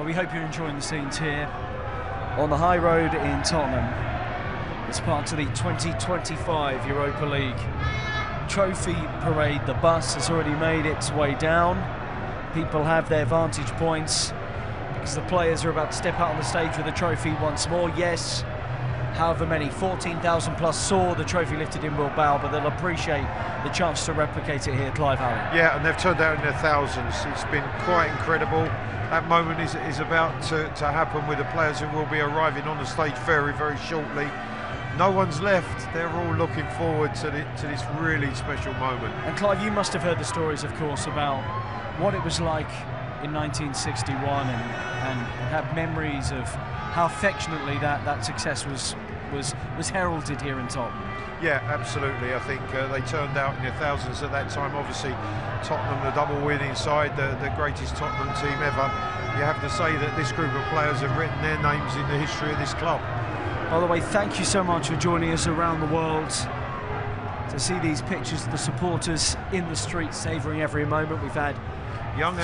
we hope you're enjoying the scenes here on the high road in Tottenham. It's part of the 2025 Europa League trophy parade. The bus has already made its way down. People have their vantage points because the players are about to step out on the stage with the trophy once more. Yes, however many, 14,000 plus saw the trophy lifted in Bilbao, but they'll appreciate the chance to replicate it here, Clive Allen.
Yeah, and they've turned out in their thousands. It's been quite incredible. That moment is about to happen with the players who will be arriving on the stage very, very shortly. No one's left. They're all looking forward to this really special moment.
And Clive, you must have heard the stories, of course, about what it was like in 1961 and have memories of how affectionately that success was heralded here in Tottenham.
Yeah, absolutely. I think they turned out in their thousands at that time. Obviously, Tottenham, the double winning side, the greatest Tottenham team ever. You have to say that this group of players have written their names in the history of this club.
By the way, thank you so much for joining us around the world to see these pictures of the supporters in the streets, savouring every moment. We've had
young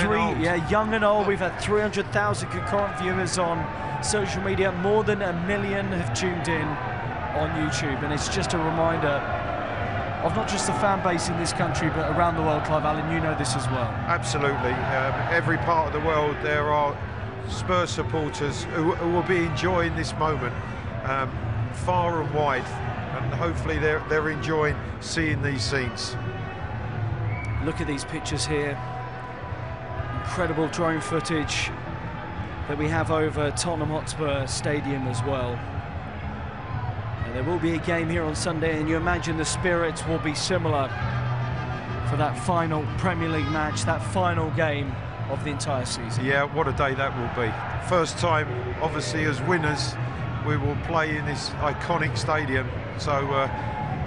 and old.
We've had 300,000 concurrent viewers on social media. More than 1 million have tuned in on YouTube, and it's just a reminder of not just the fan base in this country, but around the world. Clive Allen, you know this as well.
Absolutely. Every part of the world, there are Spurs supporters who will be enjoying this moment. Far and wide, and hopefully they're enjoying seeing these scenes.
Look at these pictures here. Incredible drone footage that we have over Tottenham Hotspur Stadium as well. And there will be a game here on Sunday, and you imagine the spirits will be similar for that final Premier League match, that final game of the entire season.
Yeah, what a day that will be. First time, obviously, as winners, we will play in this iconic stadium. So,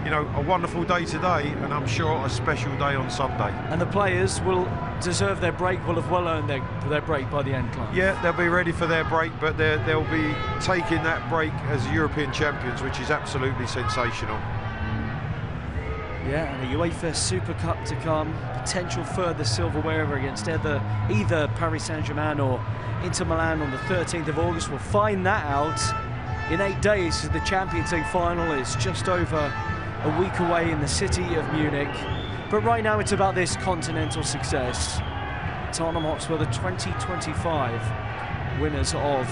you know, a wonderful day today, and I'm sure a special day on Sunday.
And the players will deserve their break, will have well earned their break by the end, Clive.
Yeah, they'll be ready for their break, but they'll be taking that break as European champions, which is absolutely sensational.
Yeah, and the UEFA Super Cup to come, potential further silverware against either Paris Saint-Germain or Inter Milan on the 13th of August. We'll find that out in 8 days. The Champions League final is just over a week away in the city of Munich. But right now it's about this continental success. Tottenham Hotspur, the 2025 winners of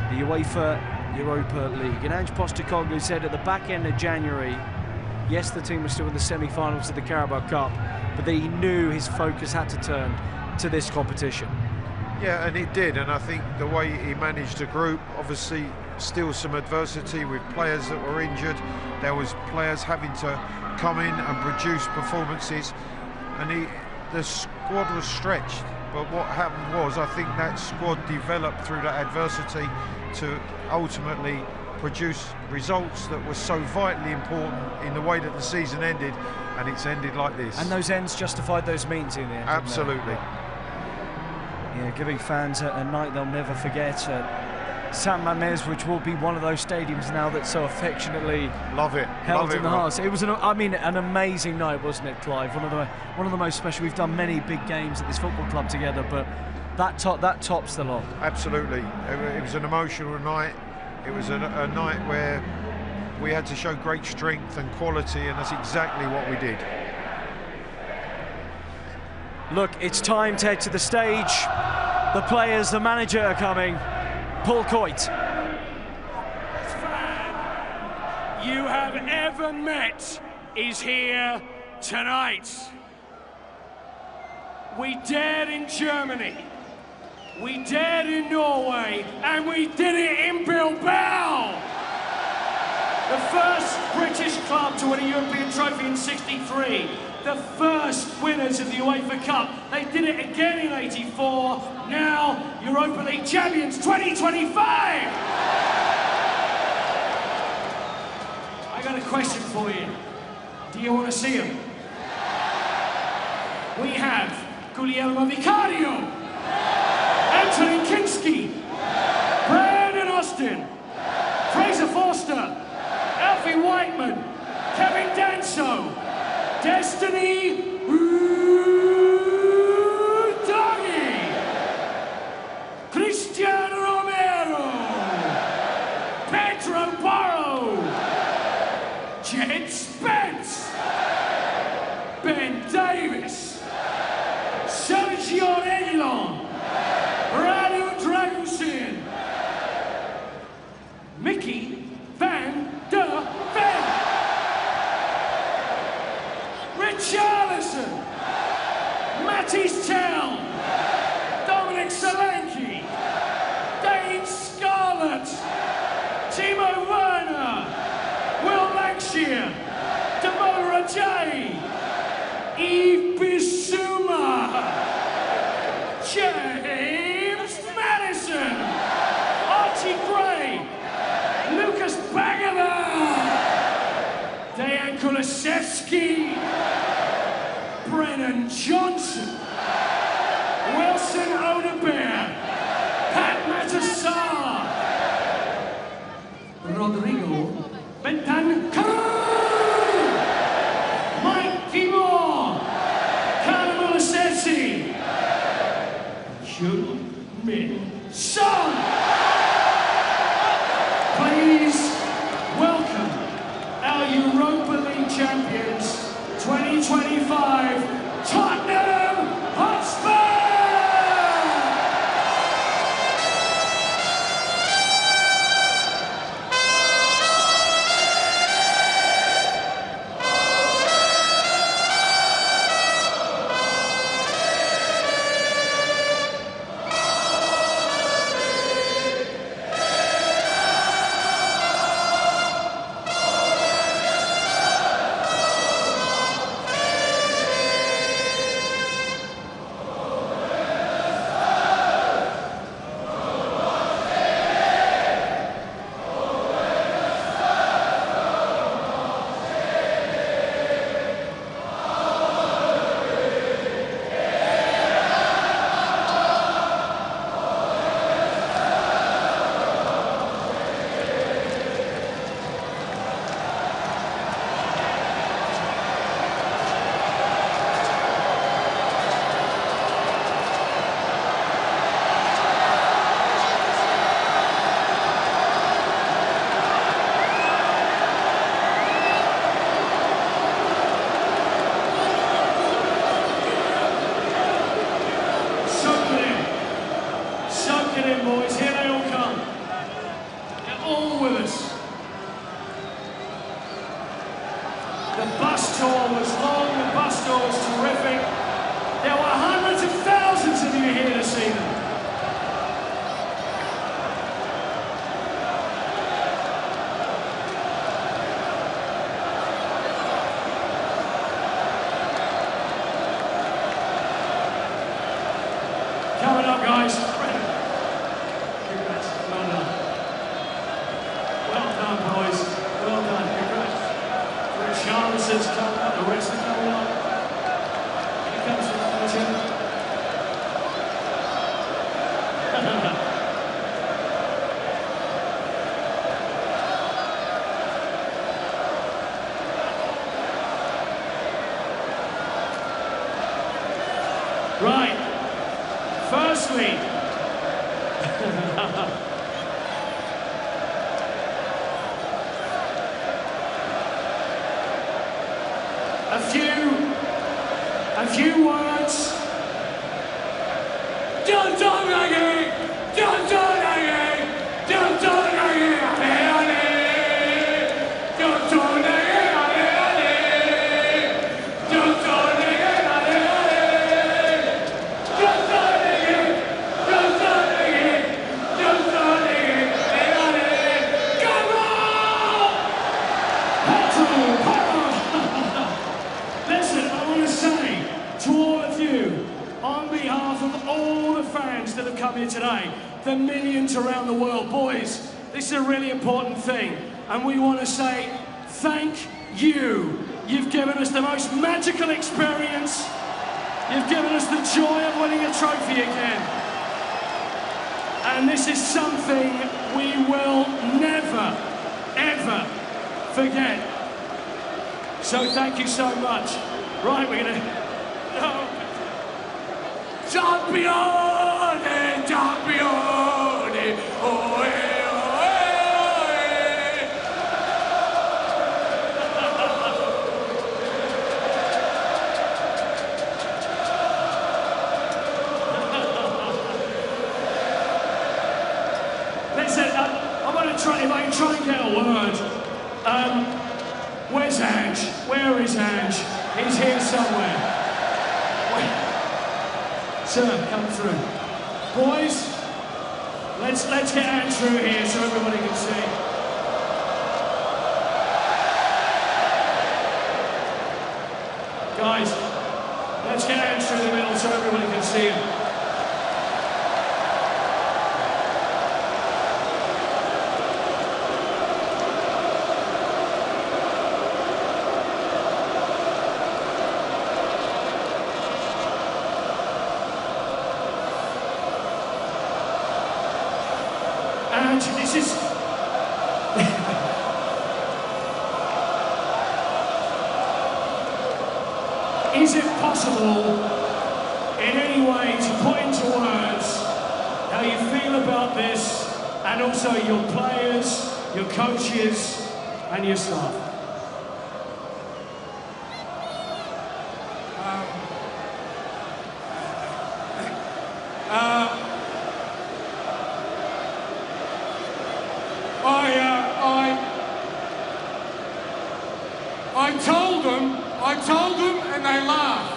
the UEFA Europa League. And Ange Postecoglou said at the back end of January, yes, the team was still in the semi-finals of the Carabao Cup, but that he knew his focus had to turn to this competition.
Yeah, and it did, and I think the way he managed the group, obviously still some adversity with players that were injured. There was players having to come in and produce performances, and the squad was stretched. But what happened was, I think that squad developed through that adversity to ultimately produce results that were so vitally important in the way that the season ended, and it's ended like this.
And those ends justified those means in the end.
Absolutely.
Yeah, giving fans a night they'll never forget at San Mamés, which will be one of those stadiums now that's so affectionately held in the hearts. It was an amazing night, wasn't it, Clive? One of the most special. We've done many big games at this football club together, but that tops the lot.
Absolutely, it was an emotional night. It was a night where we had to show great strength and quality, and that's exactly what we did.
Look, it's time to head to the stage. The players, the manager are coming. Paul Coit.
You have ever met is here tonight. We dared in Germany, we dared in Norway, and we did it in Bilbao. The first British club to win a European trophy in '63. The first winners of the UEFA Cup. They did it again in '84. Now, Europa League champions 2025! I got a question for you. Do you want to see them? We have Guglielmo Vicario, Anthony Kinski, Brandon Austin, Fraser Forster, Alfie Whiteman, Kevin Danso, Destiny Udogi, Chris Pedro Porro, Jed Spence, Ben Davis, Sergio Reguilon, Radu Dragusin, Mickey van der Ven, Richarlison, Matisse Tell, Dominic Solanke, Dane Scarlett, Timo Werner, Will Lancashire, Demola J, Yves Bissouma, James Madison, Archie Gray, Lucas Bagala, Dejan Kulusevski, Brennan Johnson, Wilson Odebear, Pat Matasar, Rodrigo Bentancur, Mike Timor, Callum Ulisesi, Heung-min Son. Please welcome our Europa League champions, 2025, Tottenham Hotspur! The bus tour was long, the bus tour was terrific. There were hundreds of thousands of you here to see them. Coming up, guys. Congrats. Well done. Well done, boys. Well done. Congrats. Richarlison's coming up. The rest are coming up. Here comes the team. Right. Firstly, a few words. Don't again! Don't again! Don't again! Don't that have come here today, the millions around the world. Boys, this is a really important thing, and we want to say thank you. You've given us the most magical experience. You've given us the joy of winning a trophy again. And this is something we will never, ever forget. So thank you so much. Right, we're going to... Champione, champione, oe, oe, oe. Where's Ange? Where is Ange? He's here somewhere. Sir, come through. Boys, let's get Ange through here so everybody can see. Guys, let's get Ange through the middle so everybody can see him. And this is... Is it possible in any way to put into words how you feel about this, and also your players, your coaches and your staff?
I told them and they laughed.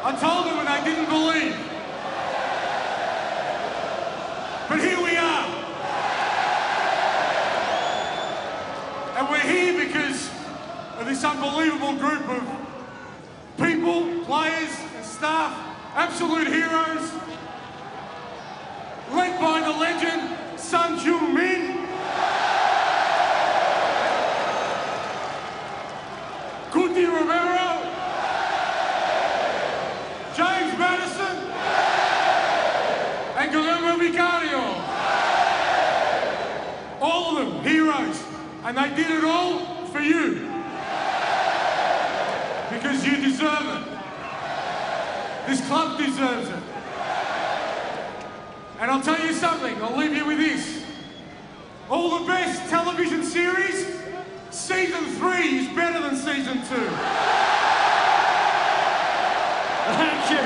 I told them and they didn't believe. But here we are. And we're here because of this unbelievable group of people, players and staff, absolute heroes, led by the legend, Son Heung-min. Guti Romero, James Maddison, and Guillermo Vicario. All of them, heroes. And they did it all for you. Because you deserve it. This club deserves it. And I'll tell you something, I'll leave you with this. All the best television series, season 3 is better than season 2.
Thank you.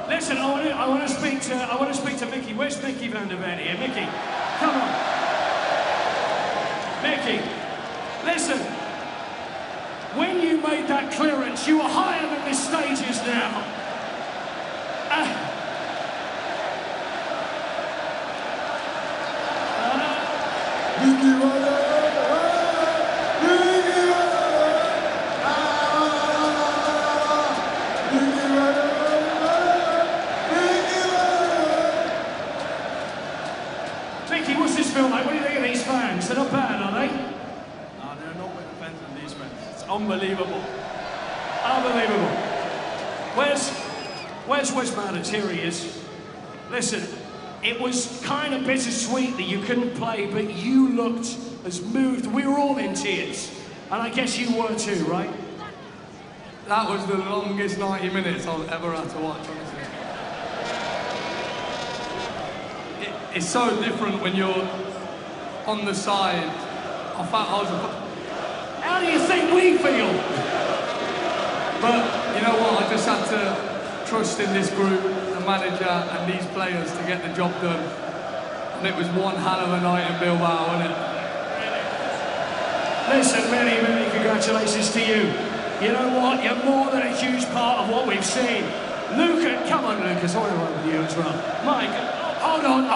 Listen, I want to speak to Mickey. Where's Mickey van der Ven here? Mickey, come on. Mickey, listen. When you made that clearance, you were higher than this stage is now. They're not bad, are they?
No, they're not with the fans and these fans. It's unbelievable.
Unbelievable. Where's Wes Madders? Here he is. Listen, it was kind of bittersweet that you couldn't play, but you looked as moved. We were all in tears. And I guess you were too, right?
That was the longest 90 minutes I've ever had to watch, honestly. It's so different when you're on the side.
How do you think we feel?
But you know what? I just had to trust in this group, the manager and these players to get the job done. And it was one hell of a night in Bilbao, wasn't it?
Listen, many, many congratulations to you. You know what? You're more than a huge part of what we've seen. Luca, come on, Lucas. I want to run with you as well. Mike, hold on.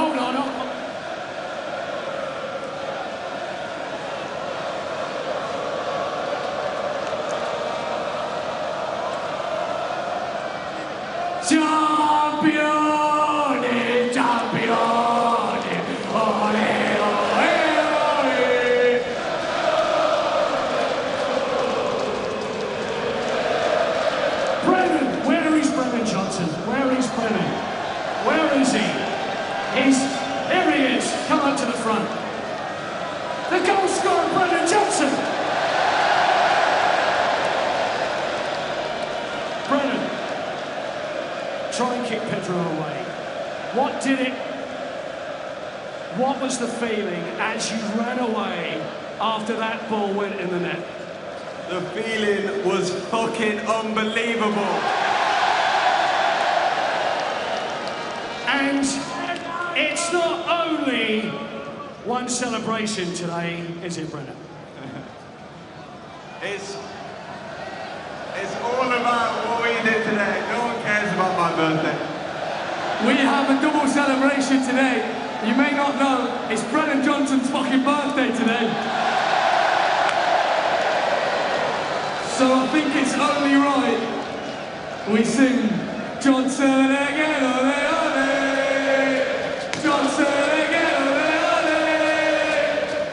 Where is he? try and kick Pedro away. What was the feeling as you ran away after that ball went in the net?
The feeling was fucking unbelievable.
And it's not only one celebration today, is it, Brennan?
It's all about what we did today. No one cares about my birthday.
We have a double celebration today. You may not know, it's Brennan Johnson's fucking birthday today. So I think it's only right we sing Johnson again, ole ole. Johnson again, ole ole.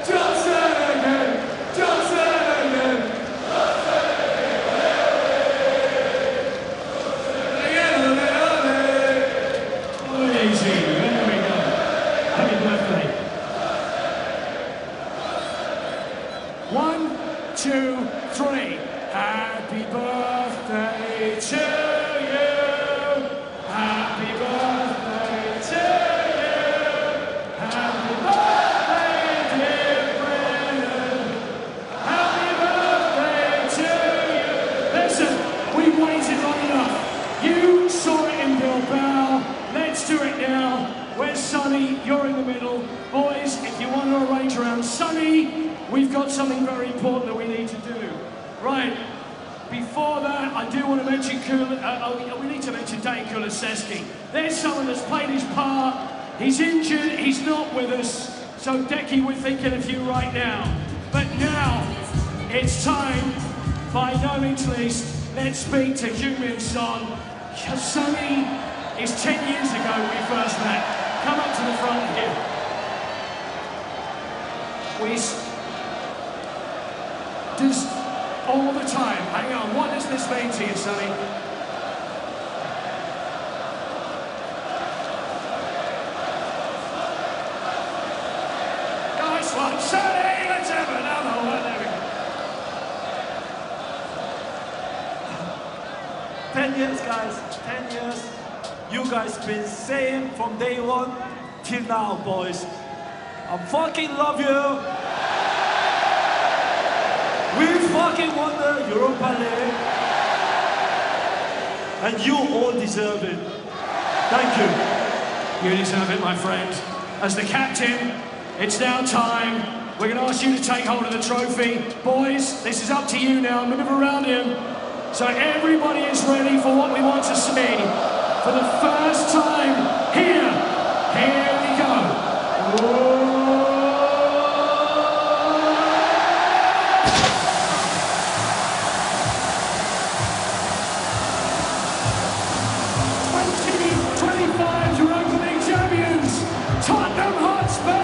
Johnson again, Johnson again. Again, ole ole.
Easy, there we go. Happy birthday. 1, 2, 3. Happy birthday to you. Happy birthday to you. Happy birthday, dear Brennan. Happy birthday to you. Listen, we waited long enough. You saw it in Bilbao. Let's do it now. Where's Sonny? You're in the middle. Boys, if you want to arrange around Sonny, we've got something very important that we need to do. Right. Before that, I do want to mention we need to mention Dane Kulusevski. There's someone that's played his part. He's injured. He's not with us. So, Decky, we're thinking of you right now. But now, it's time, by no means least, let's speak to Heung-min Son. Sonny is 10 years ago we first met. Come up to the front here. Just all the time. Hang on, what does this mean to you, Sonny? Nice one, Sonny! Let's have another one. There we go.
10 years, guys. 10 years. You guys been same from day one till now, boys. I fucking love you. We fucking won the Europa League. And you all deserve it. Thank you.
You deserve it, my friend. As the captain, it's now time. We're going to ask you to take hold of the trophy. Boys, this is up to you now. Move around him. So everybody is ready for what we want to see. For the first time, here we go. Whoa. Europa League champions, Tottenham Hotspur!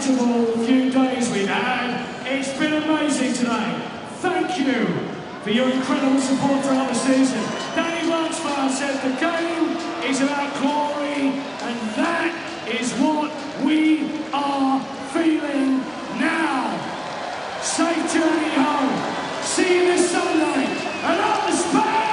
festival, few days we've had. It's been amazing today. Thank you for your incredible support throughout the season. Danny Luxford said the game is about glory, and that is what we are feeling now. Safe journey home. See you this Sunday, and up the Spurs!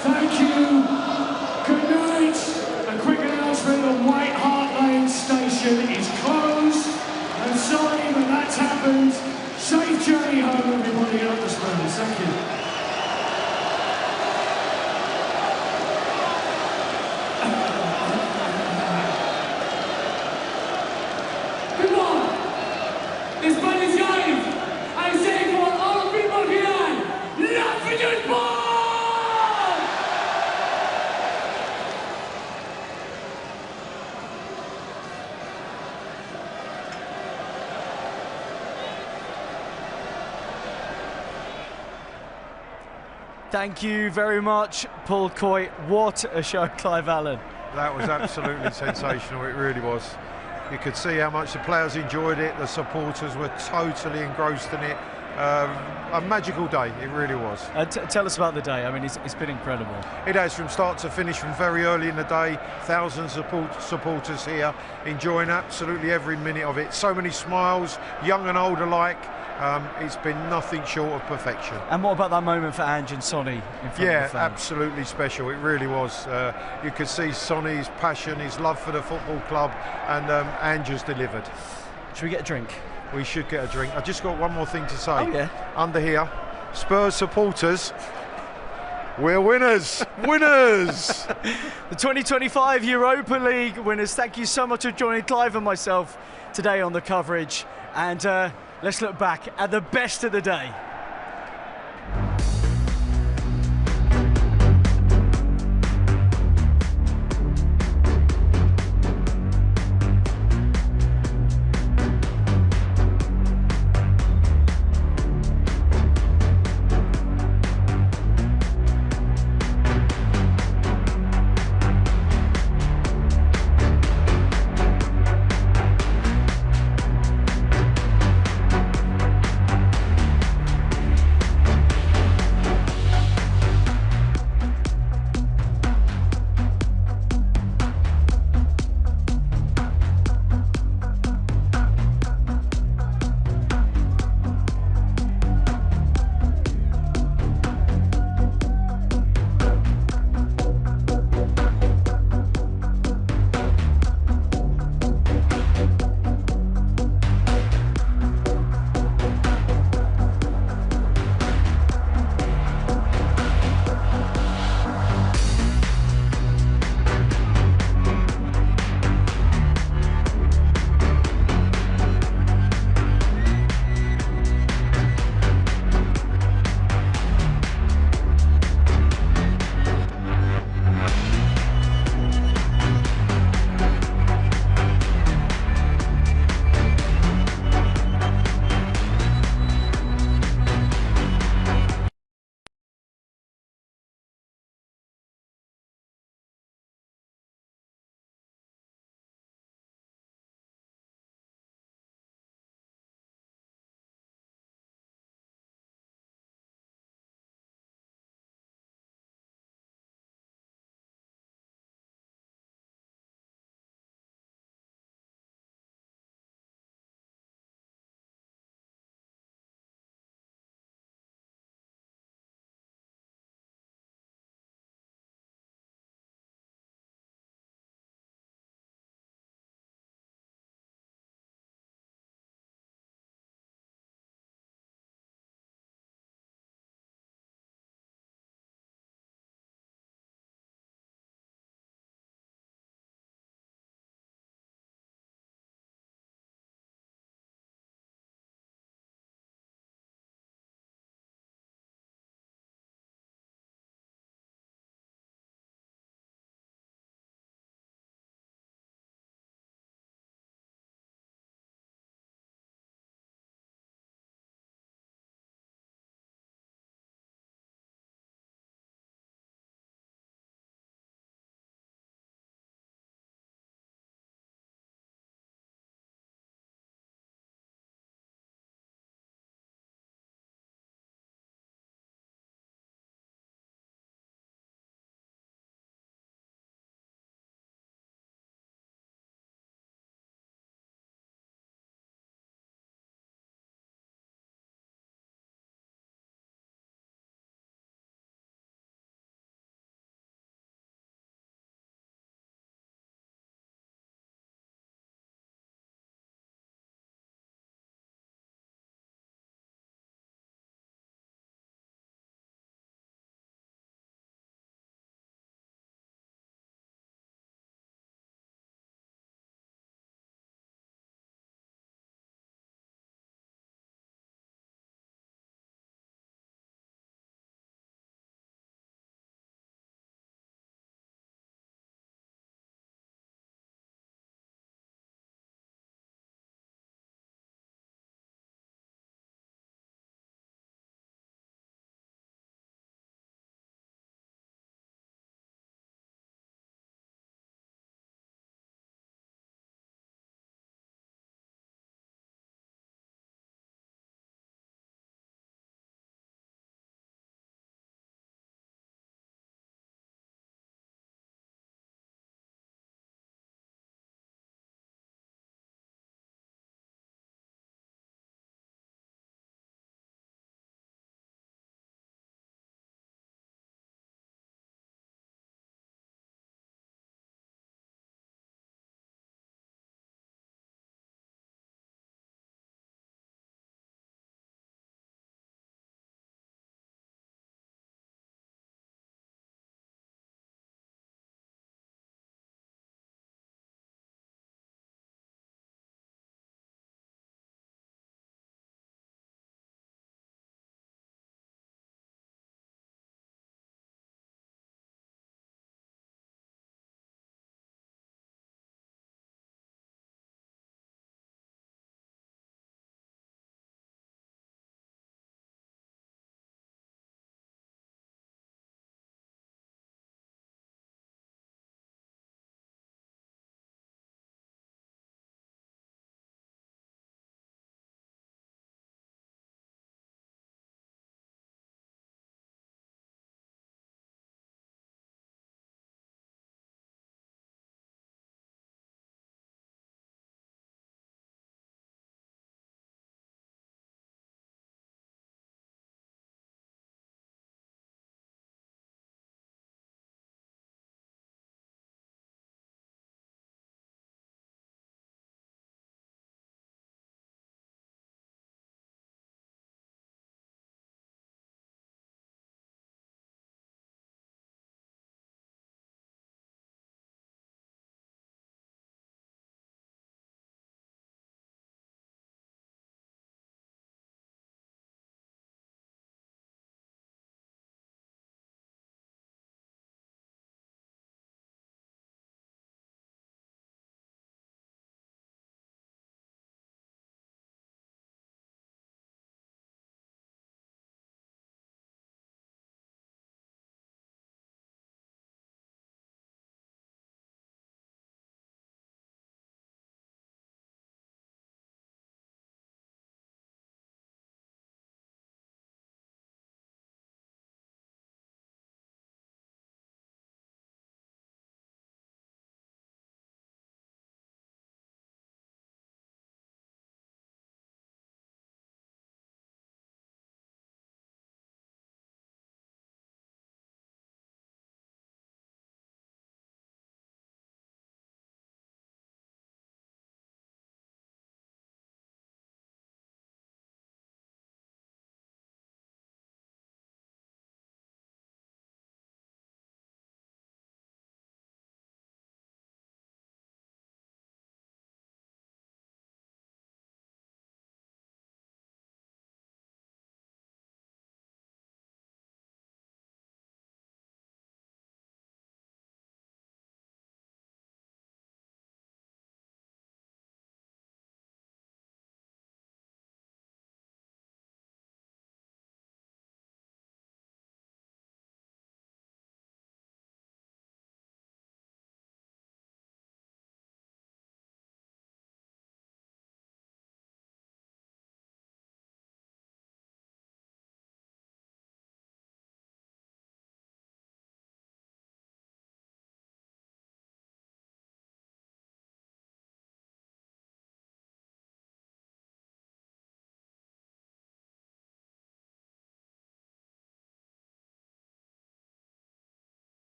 Thank you. Good night. A quick announcement, the White Hart Lane station is closed. I'm sorry, but that's happened. Safe journey home, everybody, at the Spurs. Thank you. Come on. It's Spanish game. I say for all people here, not for your ball!
Thank you very much, Paul Coy. What a show, Clive Allen.
That was absolutely sensational, it really was. You could see how much the players enjoyed it, the supporters were totally engrossed in it. A magical day, it really was.
Tell us about the day. I mean, it's been incredible.
It has, from start to finish, from very early in the day. Thousands of supporters here enjoying absolutely every minute of it. So many smiles, young and old alike. It's been nothing short of perfection.
And what about that moment for Ange and Sonny in front of the fans?
Absolutely special. It really was. You could see Sonny's passion, his love for the football club, and Ange has delivered.
Should we get a drink?
We should get a drink. I just got one more thing to say.
Oh, yeah.
Under here, Spurs supporters, we're winners! Winners!
The 2025 Europa League winners. Thank you so much for joining Clive and myself today on the coverage. And let's look back at the best of the day.